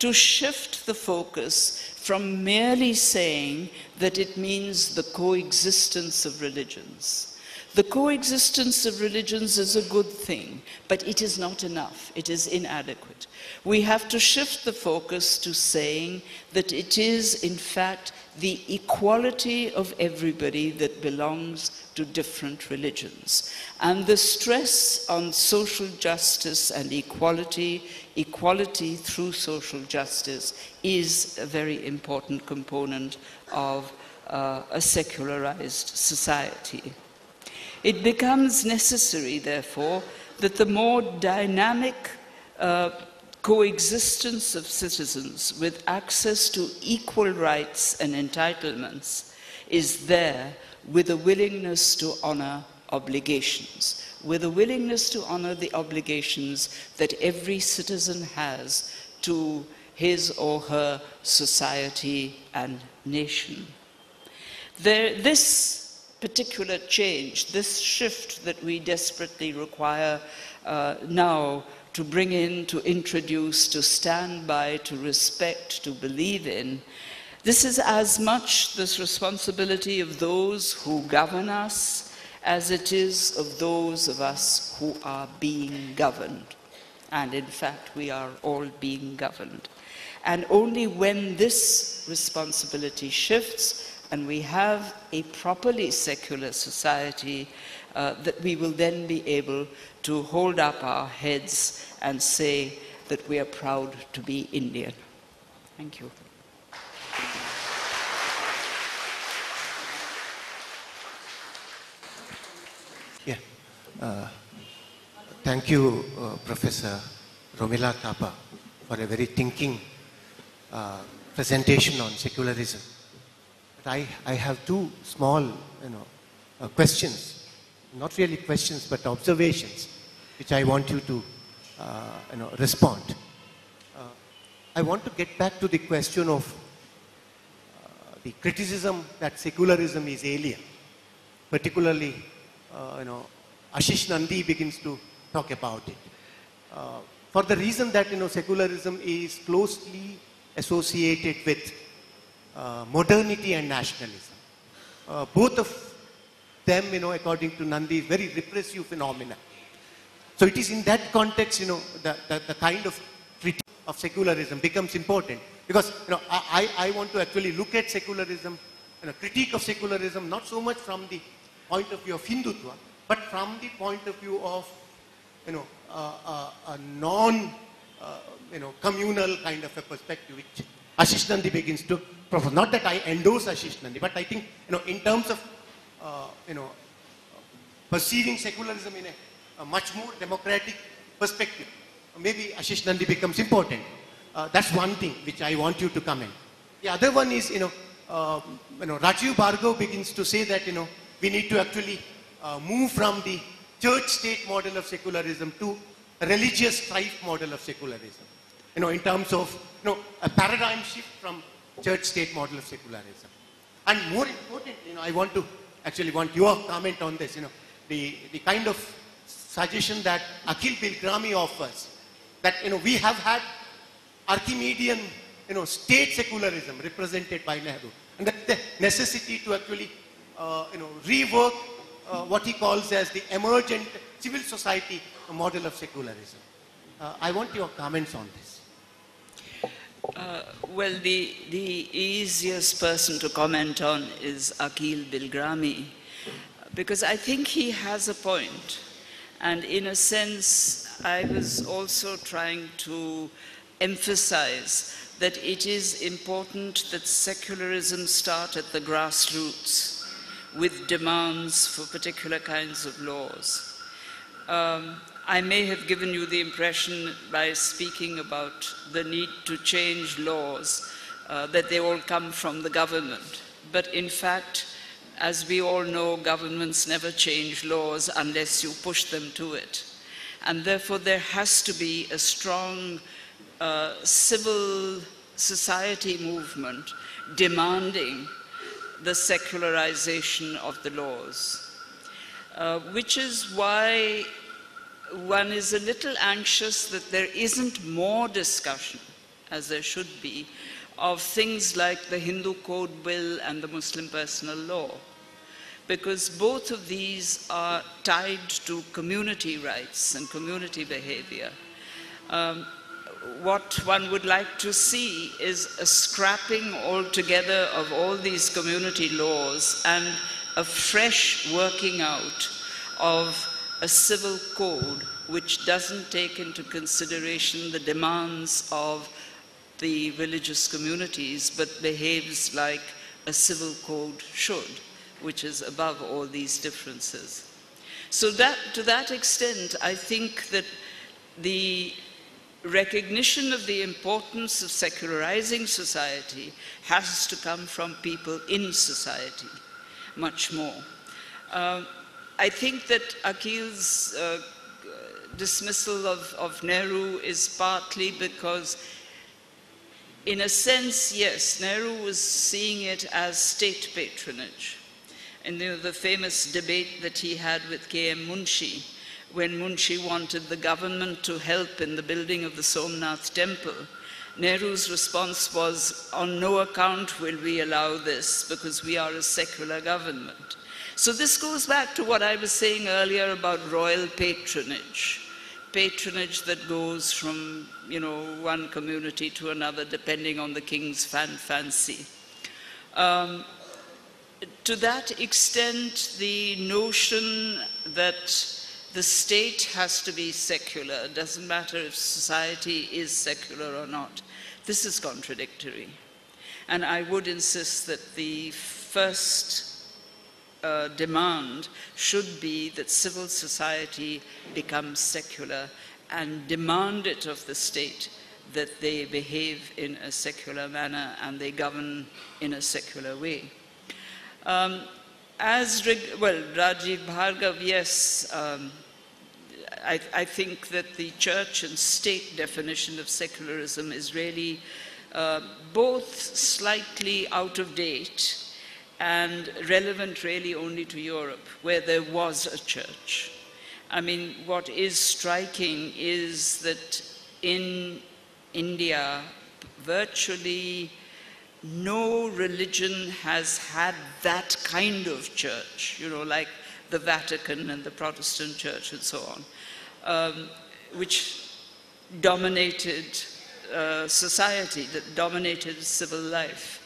to shift the focus from merely saying that it means the coexistence of religions. The coexistence of religions is a good thing, but it is not enough. It is inadequate. We have to shift the focus to saying that it is, in fact, the equality of everybody that belongs to different religions. And the stress on social justice and equality, equality through social justice, is a very important component of a secularized society. It becomes necessary, therefore, that the more dynamic coexistence of citizens with access to equal rights and entitlements is there with a willingness to honor obligations, with a willingness to honor the obligations that every citizen has to his or her society and nation. This particular change, this shift that we desperately require now to bring in, to introduce, to stand by, to respect, to believe in, this is as much the responsibility of those who govern us as it is of those of us who are being governed. And in fact, we are all being governed. And only when this responsibility shifts and we have a properly secular society, that we will then be able to hold up our heads and say that we are proud to be Indian. Thank you. Yeah. Thank you, Professor Romila Thapa, for a very thinking presentation on secularism. But I have two small, questions, not really questions, but observations, which I want you to, respond. I want to get back to the question of the criticism that secularism is alien. Particularly, Ashish Nandy begins to talk about it. For the reason that, secularism is closely associated with modernity and nationalism. Both of them, according to Nandy, is very repressive phenomena. So it is in that context, the kind of critique of secularism becomes important. Because, I want to actually look at secularism, critique of secularism, not so much from the point of view of Hindutva, but from the point of view of, a non, communal kind of a perspective, which Ashish Nandy begins to propose. Not that I endorse Ashish Nandy, but I think, in terms of, perceiving secularism in a much more democratic perspective, maybe Ashish Nandy becomes important. That's one thing which I want you to comment. The other one is, Rajiv Bhargava begins to say that, we need to actually move from the church-state model of secularism to a religious strife model of secularism. In terms of, a paradigm shift from church-state model of secularism. And more importantly, I want your comment on this, the kind of suggestion that Akhil Bilgrami offers, that, we have had Archimedean, state secularism represented by Nehru. And that the necessity to actually, rework what he calls as the emergent civil society model of secularism. I want your comments on this. Well, the easiest person to comment on is Akhil Bilgrami, because I think he has a point. And in a sense, I was also trying to emphasize that it is important that secularism start at the grassroots with demands for particular kinds of laws. I may have given you the impression by speaking about the need to change laws that they all come from the government. But in fact, as we all know, governments never change laws unless you push them to it. And therefore, there has to be a strong civil society movement demanding the secularization of the laws, which is why one is a little anxious that there isn't more discussion, as there should be, of things like the Hindu Code Bill and the Muslim Personal Law, because both of these are tied to community rights and community behavior. What one would like to see is a scrapping altogether of all these community laws and a fresh working out of a civil code which doesn't take into consideration the demands of the religious communities, but behaves like a civil code should, which is above all these differences. So to that extent, I think that the recognition of the importance of secularizing society has to come from people in society much more. I think that Akhil's dismissal of Nehru is partly because, in a sense, yes, Nehru was seeing it as state patronage. And the famous debate that he had with K.M. Munshi, when Munshi wanted the government to help in the building of the Somnath temple, Nehru's response was, on no account will we allow this, because we are a secular government. So this goes back to what I was saying earlier about royal patronage. Patronage that goes from, one community to another, depending on the king's fancy. To that extent, the notion that the state has to be secular, it doesn't matter if society is secular or not, this is contradictory. And I would insist that the first demand should be that civil society becomes secular and demand it of the state that they behave in a secular manner and they govern in a secular way. Rajiv Bhargav, yes, I think that the church and state definition of secularism is really both slightly out of date and relevant really only to Europe, where there was a church. I mean, what is striking is that in India, virtually no religion has had that kind of church, like the Vatican and the Protestant church and so on, which dominated society, that dominated civil life.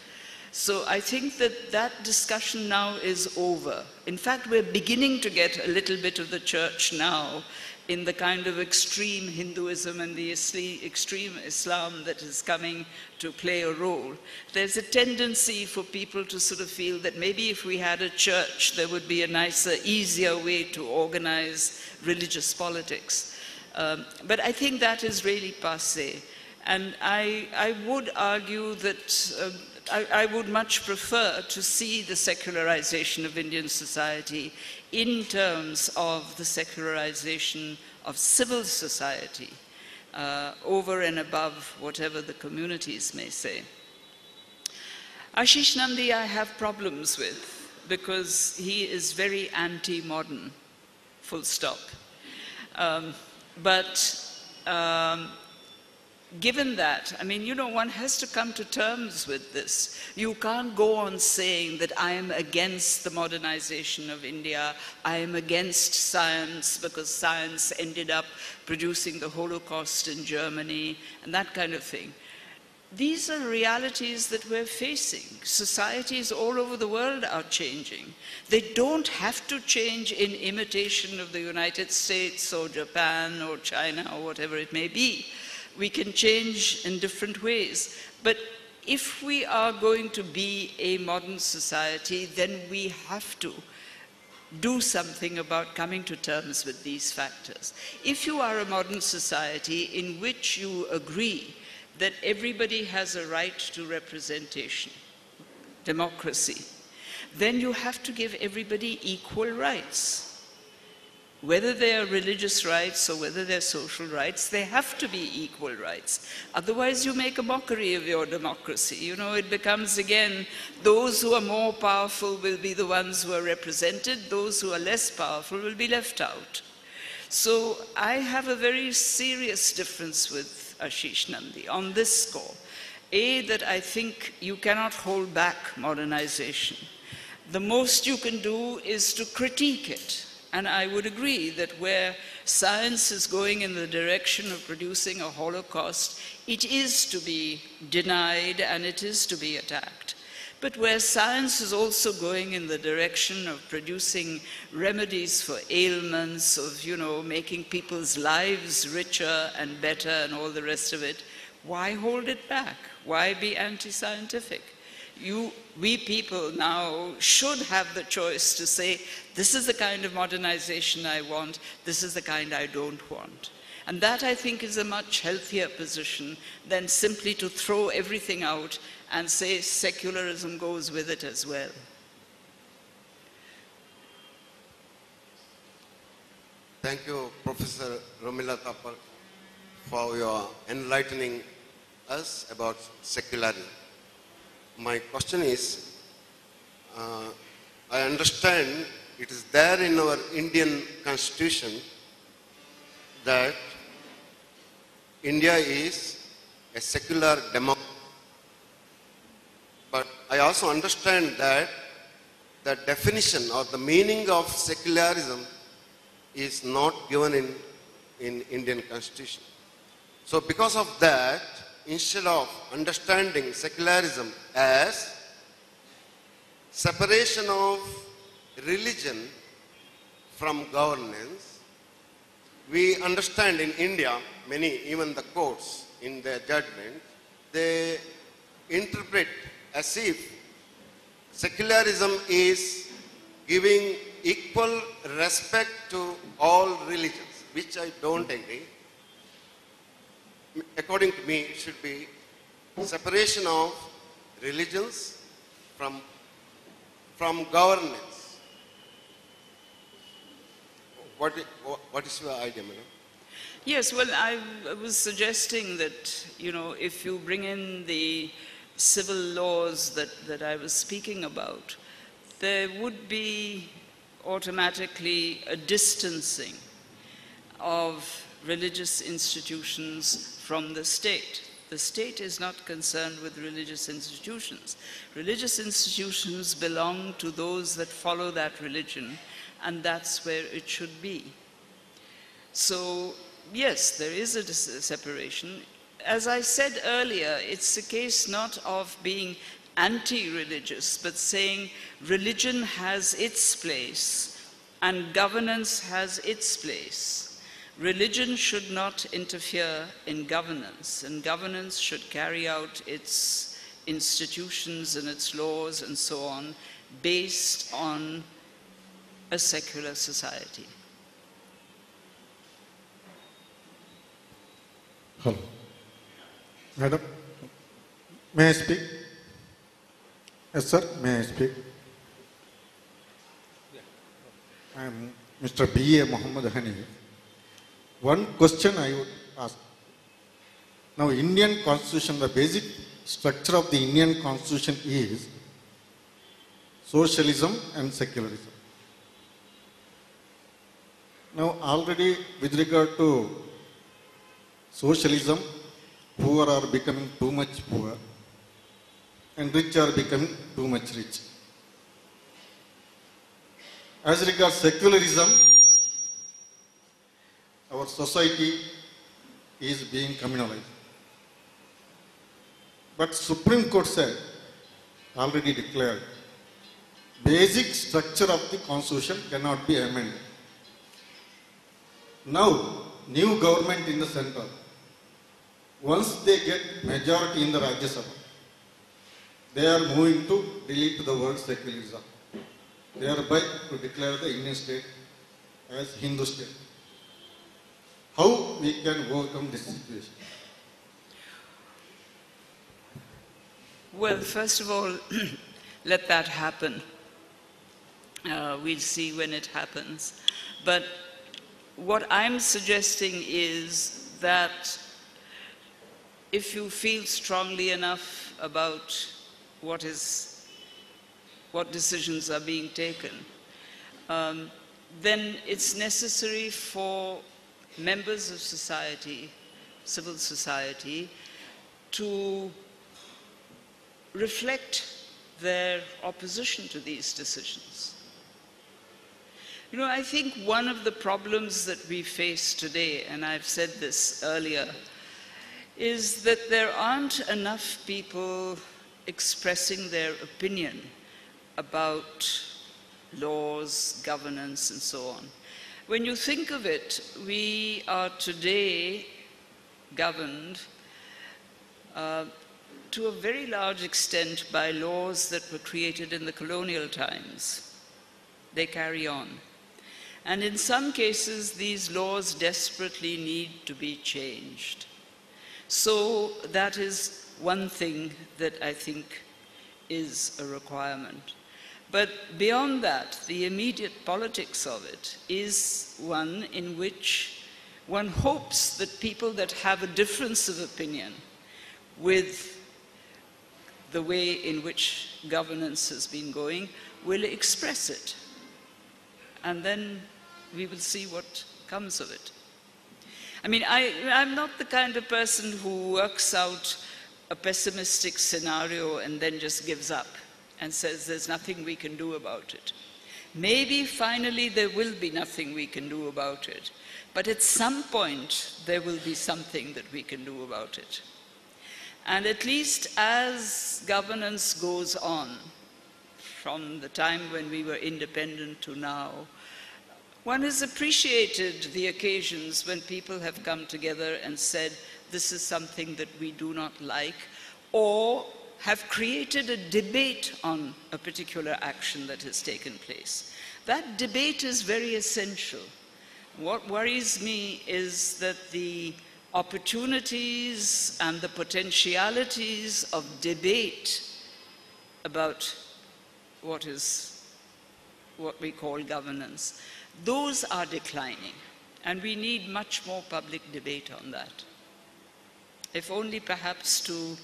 So I think that discussion now is over. In fact, we're beginning to get a little bit of the church now in the kind of extreme Hinduism and the extreme Islam that is coming to play a role. There's a tendency for people to sort of feel that maybe if we had a church, there would be a nicer, easier way to organize religious politics. But I think that is really passé. And I would argue that I would much prefer to see the secularization of Indian society in terms of the secularization of civil society over and above whatever the communities may say. Ashish Nandy I have problems with because he is very anti-modern, full stop. Given that, I mean, one has to come to terms with this. You can't go on saying that I am against the modernization of India, I am against science because science ended up producing the Holocaust in Germany, and that kind of thing. These are realities that we're facing. Societies all over the world are changing. They don't have to change in imitation of the United States or Japan or China or whatever it may be. We can change in different ways. But if we are going to be a modern society, then we have to do something about coming to terms with these factors. If you are a modern society in which you agree that everybody has a right to representation, democracy, then you have to give everybody equal rights. Whether they are religious rights or whether they're social rights, they have to be equal rights. Otherwise, you make a mockery of your democracy. You know, it becomes, again, those who are more powerful will be the ones who are represented, those who are less powerful will be left out. So I have a very serious difference with Ashish Nandy on this score. That I think you cannot hold back modernization. The most you can do is to critique it. And I would agree that where science is going in the direction of producing a Holocaust, it is to be denied and it is to be attacked. But where science is also going in the direction of producing remedies for ailments, of, you know, making people's lives richer and better and all the rest of it, why hold it back? Why be anti-scientific? We people now should have the choice to say, this is the kind of modernization I want, this is the kind I don't want. And that, I think, is a much healthier position than simply to throw everything out and say secularism goes with it as well. Thank you, Professor Romila Thapar, for your enlightening us about secularism. My question is, I understand it is there in our Indian constitution that India is a secular democracy. But I also understand that the definition or the meaning of secularism is not given in Indian constitution. So because of that, instead of understanding secularism as separation of religion from governance, we understand in India, even the courts in their judgment, they interpret as if secularism is giving equal respect to all religions, which I don't agree. According to me, it should be separation of religions from governance. What is your idea, madam? Yes, well, I was suggesting that, you know, if you bring in the civil laws that I was speaking about, there would be automatically a distancing of religious institutions from the state. The state is not concerned with religious institutions. Religious institutions belong to those that follow that religion, and that's where it should be. So, yes, there is a separation. As I said earlier, it's a case not of being anti-religious, but saying religion has its place and governance has its place. Religion should not interfere in governance, and governance should carry out its institutions and its laws and so on based on a secular society. Hello. Madam, may I speak? Yes, sir, may I speak? I am Mr. B.A. Muhammad Hani. One question I would ask. Now, Indian Constitution, the basic structure of the Indian Constitution is socialism and secularism. Now, already with regard to socialism, poor are becoming too much poor and rich are becoming too much rich. As regards secularism, our society is being communalized. But Supreme Court said, already declared, basic structure of the Constitution cannot be amended. Now, new government in the center, once they get majority in the Rajya Sabha, they are moving to delete the word secularism, thereby to declare the Indian state as Hindu state. How we can overcome this situation? Well, first of all, let that happen. We'll see when it happens. But what I'm suggesting is that if you feel strongly enough about what decisions are being taken, then it's necessary for members of society, civil society, to reflect their opposition to these decisions. You know, I think one of the problems that we face today, and I've said this earlier, is that there aren't enough people expressing their opinion about laws, governance, and so on. When you think of it, we are today governed to a very large extent by laws that were created in the colonial times. They carry on. And in some cases, these laws desperately need to be changed. So that is one thing that I think is a requirement. But beyond that, the immediate politics of it is one in which one hopes that people that have a difference of opinion with the way in which governance has been going will express it. And then we will see what comes of it. I mean, I'm not the kind of person who works out a pessimistic scenario and then just gives up and says there's nothing we can do about it. Maybe finally there will be nothing we can do about it, but at some point there will be something that we can do about it. And at least as governance goes on, from the time when we were independent to now, one has appreciated the occasions when people have come together and said, this is something that we do not like, or have created a debate on a particular action that has taken place. That debate is very essential. What worries me is that the opportunities and the potentialities of debate about what we call governance, those are declining, and we need much more public debate on that. If only perhaps to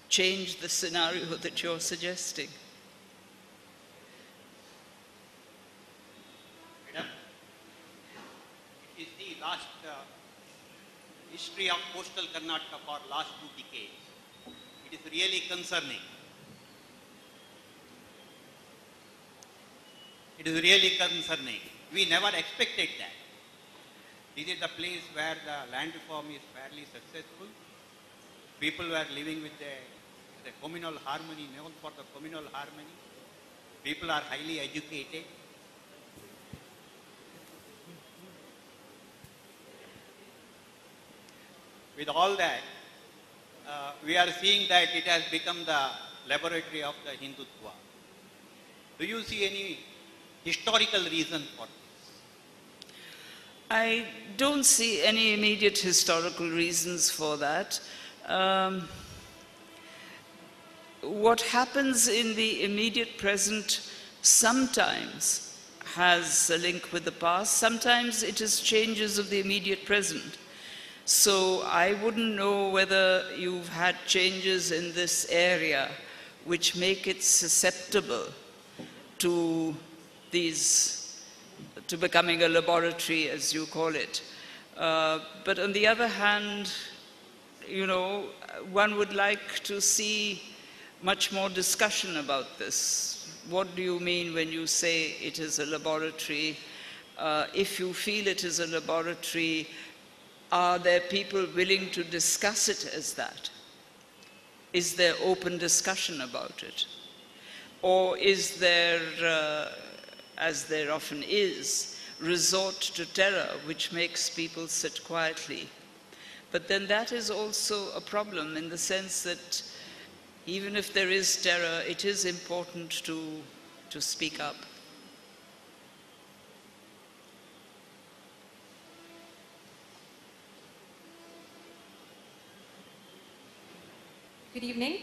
change the scenario that you're suggesting. Madam, it is the last history of coastal Karnataka for last 2 decades. It is really concerning. It is really concerning. We never expected that. This is the place where the land reform is fairly successful. People were living with the communal harmony, known for the communal harmony. People are highly educated. With all that, we are seeing that it has become the laboratory of the Hindutva. Do you see any historical reason for this? I don't see any immediate historical reasons for that. What happens in the immediate present sometimes has a link with the past, sometimes it is changes of the immediate present. So I wouldn't know whether you've had changes in this area which make it susceptible to to becoming a laboratory, as you call it. But on the other hand, you know, one would like to see much more discussion about this. What do you mean when you say it is a laboratory? If you feel it is a laboratory, are there people willing to discuss it as that? Is there open discussion about it? Or is there, as there often is, resort to terror, which makes people sit quietly? But then that is also a problem in the sense that even if there is terror, it is important to speak up. Good evening.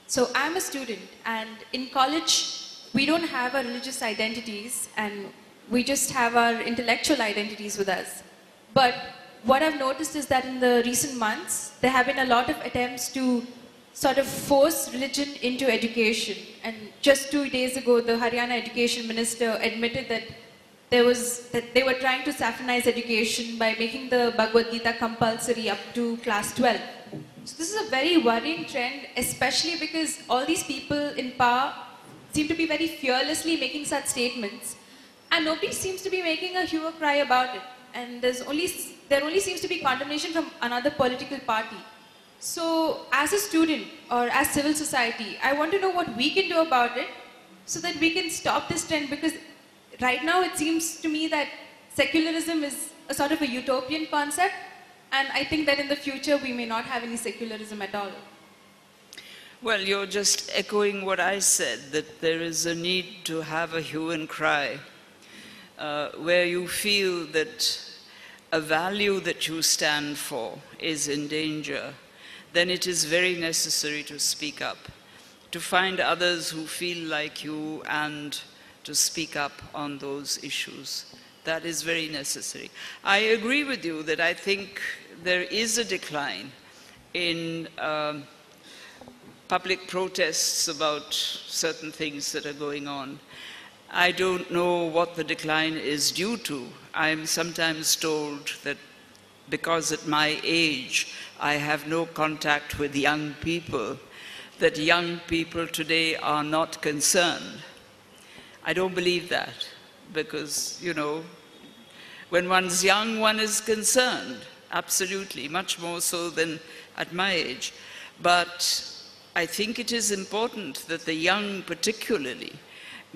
So I'm a student, and in college, we don't have our religious identities and we just have our intellectual identities with us. But what I've noticed is that in the recent months, there have been a lot of attempts to sort of force religion into education. And just 2 days ago, the Haryana Education Minister admitted that they were trying to saffronize education by making the Bhagavad Gita compulsory up to class 12. So this is a very worrying trend, especially because all these people in power seem to be very fearlessly making such statements, and nobody seems to be making a hue or cry about it. And there only seems to be condemnation from another political party. So as a student or as civil society, I want to know what we can do about it so that we can stop this trend, because right now it seems to me that secularism is a sort of a utopian concept, and I think that in the future we may not have any secularism at all. Well, you're just echoing what I said, that there is a need to have a hue and cry, where you feel that a value that you stand for is in danger. Then it is very necessary to speak up, to find others who feel like you and to speak up on those issues. That is very necessary. I agree with you that I think there is a decline in public protests about certain things that are going on. I don't know what the decline is due to. I'm sometimes told that because at my age I have no contact with young people, that young people today are not concerned. I don't believe that, because, you know, when one's young, one is concerned, absolutely, much more so than at my age. But I think it is important that the young particularly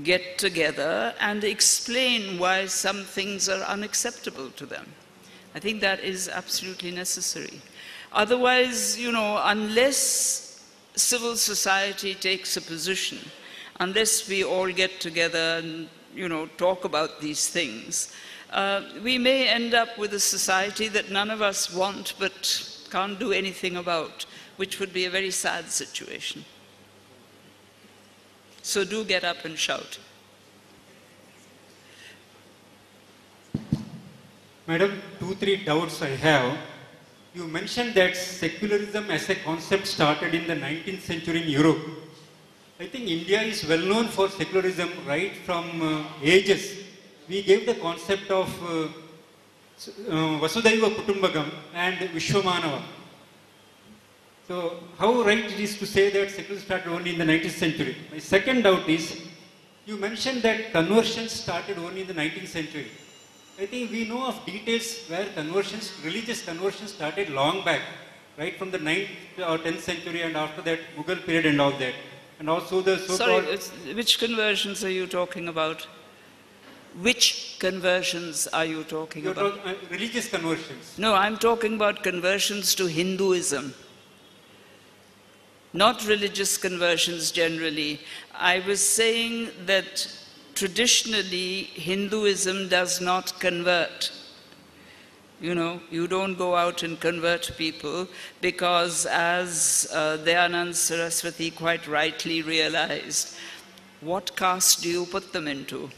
get together and explain why some things are unacceptable to them. I think that is absolutely necessary. Otherwise, you know, unless civil society takes a position, unless we all get together and, you know, talk about these things, we may end up with a society that none of us want but can't do anything about, which would be a very sad situation. So do get up and shout. Madam, 2-3 doubts I have. You mentioned that secularism as a concept started in the 19th century in Europe. I think India is well known for secularism right from ages. We gave the concept of Vasudhaiva Kutumbakam and Vishwamanava. So how right it is to say that secularism started only in the 19th century? My second doubt is, you mentioned that conversions started only in the 19th century. I think we know of details where conversions, religious conversions started long back, right from the 9th or 10th century, and after that Mughal period and all that. And also the so-called... Sorry, which conversions are you talking about? Which conversions are you talking about? Religious conversions. No, I'm talking about conversions to Hinduism. Not religious conversions generally. I was saying that traditionally Hinduism does not convert. You know, you don't go out and convert people because, as Dayanand Saraswati quite rightly realized, what caste do you put them into?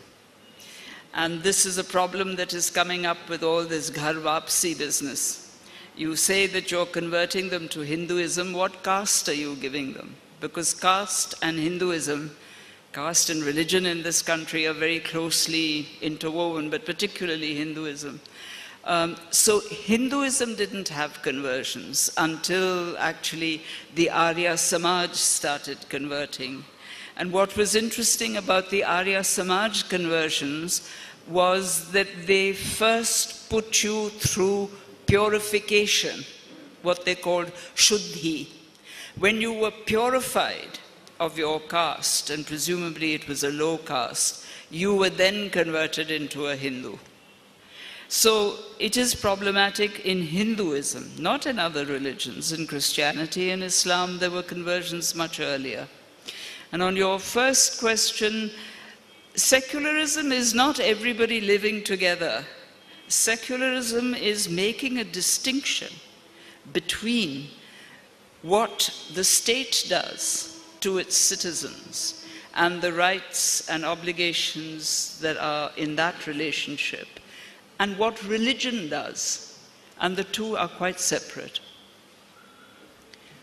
And this is a problem that is coming up with all this Ghar Vapsi business. You say that you're converting them to Hinduism, what caste are you giving them? Because caste and Hinduism, caste and religion in this country are very closely interwoven, but particularly Hinduism. So Hinduism didn't have conversions until actually the Arya Samaj started converting. And what was interesting about the Arya Samaj conversions was that they first put you through purification, what they called Shuddhi. When you were purified of your caste, and presumably it was a low caste, you were then converted into a Hindu. So it is problematic in Hinduism, not in other religions. In Christianity and Islam, there were conversions much earlier. And on your first question, secularism is not everybody living together. Secularism is making a distinction between what the state does to its citizens and the rights and obligations that are in that relationship, and what religion does. And the two are quite separate.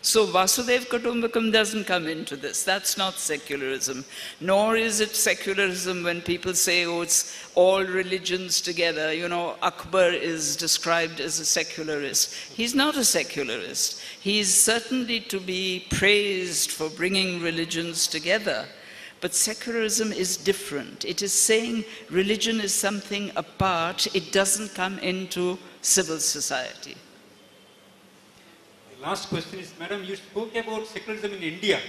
So Vasudev Kutumbakam doesn't come into this. That's not secularism. Nor is it secularism when people say, oh, it's all religions together. You know, Akbar is described as a secularist. He's not a secularist. He's certainly to be praised for bringing religions together. But secularism is different. It is saying religion is something apart. It doesn't come into civil society. The last question is, Madam, you spoke about secularism in India.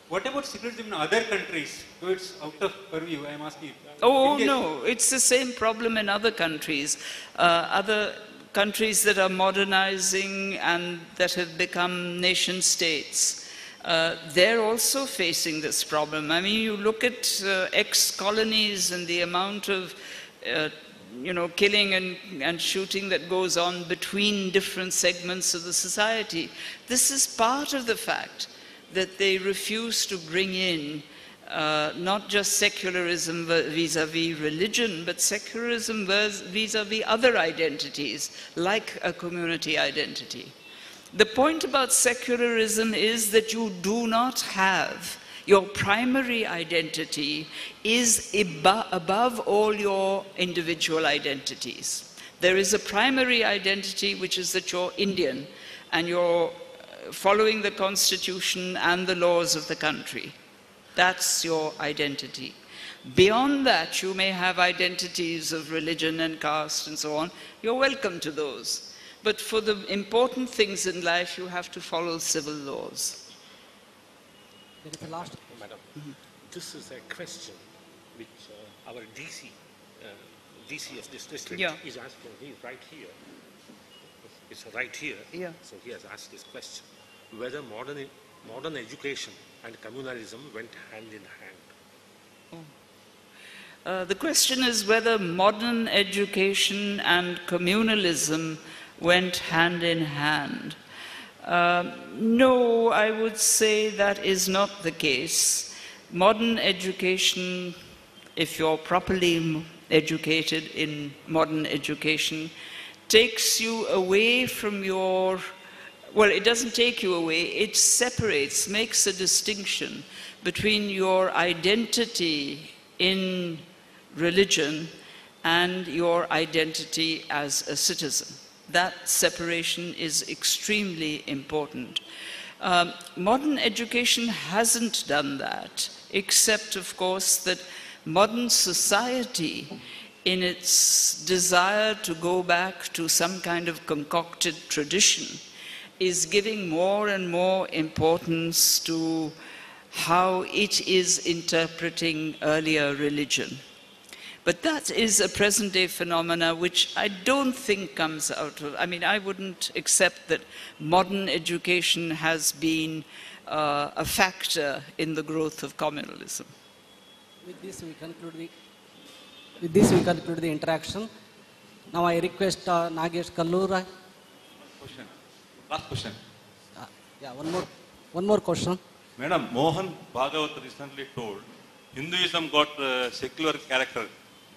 What about secularism in other countries? So it's out of purview, I am asking. Oh, India, no, it's the same problem in other countries. Other countries that are modernizing and that have become nation states. They're also facing this problem. I mean, you look at ex-colonies and the amount of killing and shooting that goes on between different segments of the society. This is part of the fact that they refuse to bring in not just secularism vis-a-vis religion, but secularism vis-a-vis other identities, like a community identity. The point about secularism is that you do not have your primary identity is above all your individual identities. There is a primary identity, which is that you're Indian and you're following the constitution and the laws of the country. That's your identity. Beyond that, you may have identities of religion and caste and so on. You're welcome to those. But for the important things in life, you have to follow civil laws. There is a last. Madam, this is a question which our DCS district is asking. He is right here. It's right here. Yeah. So he has asked this question: whether modern education and communalism went hand in hand. The question is whether modern education and communalism went hand in hand. No, I would say that is not the case. Modern education, if you're properly educated in modern education, takes you away from your, well, it doesn't take you away, it separates, makes a distinction between your identity in religion and your identity as a citizen. That separation is extremely important. Modern education hasn't done that, except, of course, that modern society, in its desire to go back to some kind of concocted tradition, is giving more and more importance to how it is interpreting earlier religion. But that is a present-day phenomena which I don't think comes out of, I mean, I wouldn't accept that modern education has been a factor in the growth of communalism. With this, we conclude the interaction. Now I request Nagesh Kallura. Question. Last question. Yeah, one more question. Madam, Mohan Bhagavat recently told Hinduism got secular character,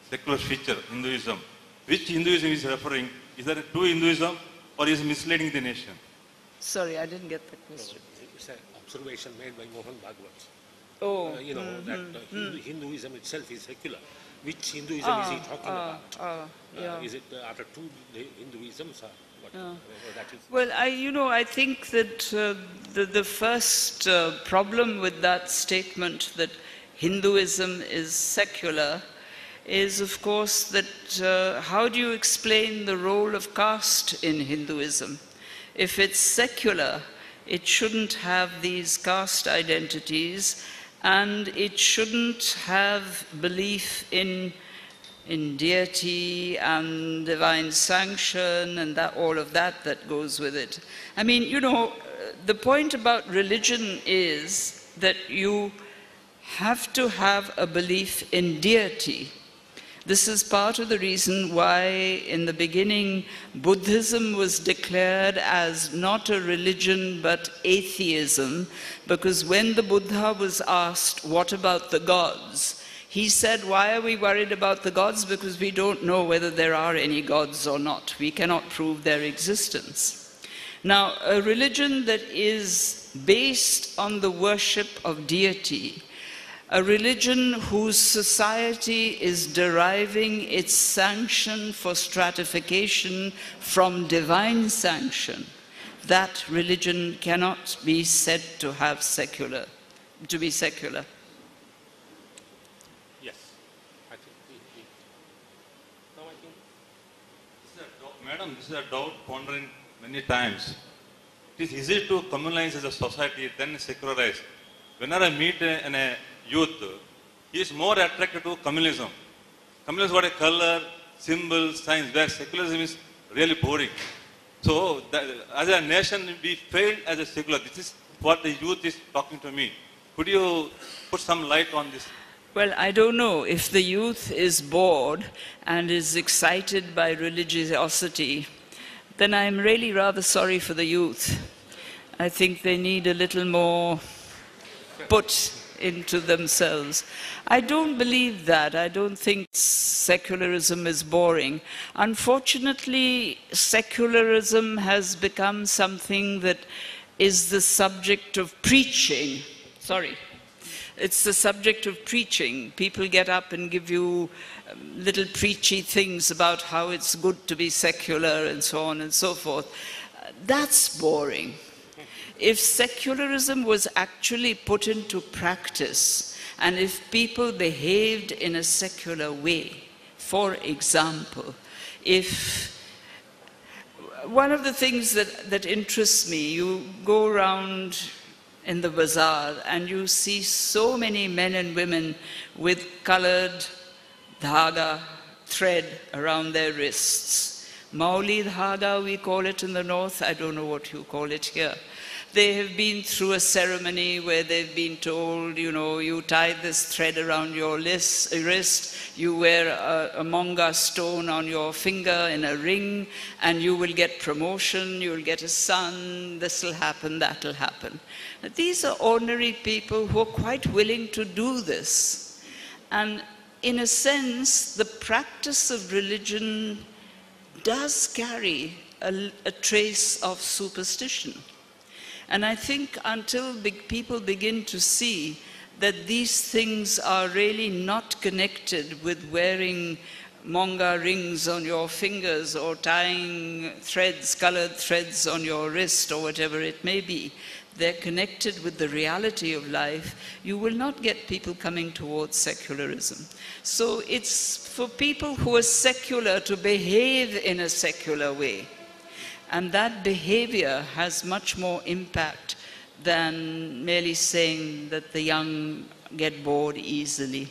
secular feature, Hinduism. Which Hinduism is referring? Is there a true Hinduism or is misleading the nation? Sorry, I didn't get the question. It's an observation made by Mohan Bhagavat. Oh. That Hinduism itself is secular. Which Hinduism is he talking about? Is it are there two Hinduisms or what? That is? Well, I think that the first problem with that statement that Hinduism is secular is, of course, that how do you explain the role of caste in Hinduism? If it's secular, it shouldn't have these caste identities, and it shouldn't have belief in deity and divine sanction and all of that goes with it. I mean, the point about religion is that you have to have a belief in deity. This is part of the reason why in the beginning Buddhism was declared as not a religion but atheism, because when the Buddha was asked, what about the gods? He said, why are we worried about the gods? Because we don't know whether there are any gods or not. We cannot prove their existence. Now, a religion that is based on the worship of deity, a religion whose society is deriving its sanction for stratification from divine sanction, that religion cannot be said to have to be secular. Yes. I think now I think Madam, this is a doubt pondering many times. It is easy to communalize as a society, then secularize. Whenever I meet a youth, he is more attracted to communalism. Communalism got a color, symbol, signs, where secularism is really boring. So, as a nation, we failed as a secular. This is what the youth is talking to me. Could you put some light on this? Well, I don't know. If the youth is bored and is excited by religiosity, then I'm really rather sorry for the youth. I think they need a little more put into themselves. I don't believe that. I don't think secularism is boring. Unfortunately, secularism has become something that is the subject of preaching. It's the subject of preaching. People get up and give you little preachy things about how it's good to be secular and so on and so forth. That's boring. If secularism was actually put into practice, and if people behaved in a secular way, for example, if one of the things that interests me, you go around in the bazaar and you see so many men and women with colored dhaga, thread around their wrists. Mauli dhaga, we call it in the north. I don't know what you call it here. They have been through a ceremony where they've been told, you know, you tie this thread around your wrist, you wear a monga stone on your finger in a ring, and you will get promotion, you will get a son, this will happen, that will happen. These are ordinary people who are quite willing to do this. And in a sense, the practice of religion does carry a trace of superstition. And I think until people begin to see that these things are really not connected with wearing monga rings on your fingers or tying threads, colored threads on your wrist or whatever it may be, they're connected with the reality of life, you will not get people coming towards secularism. So it's for people who are secular to behave in a secular way. And that behavior has much more impact than merely saying that the young get bored easily.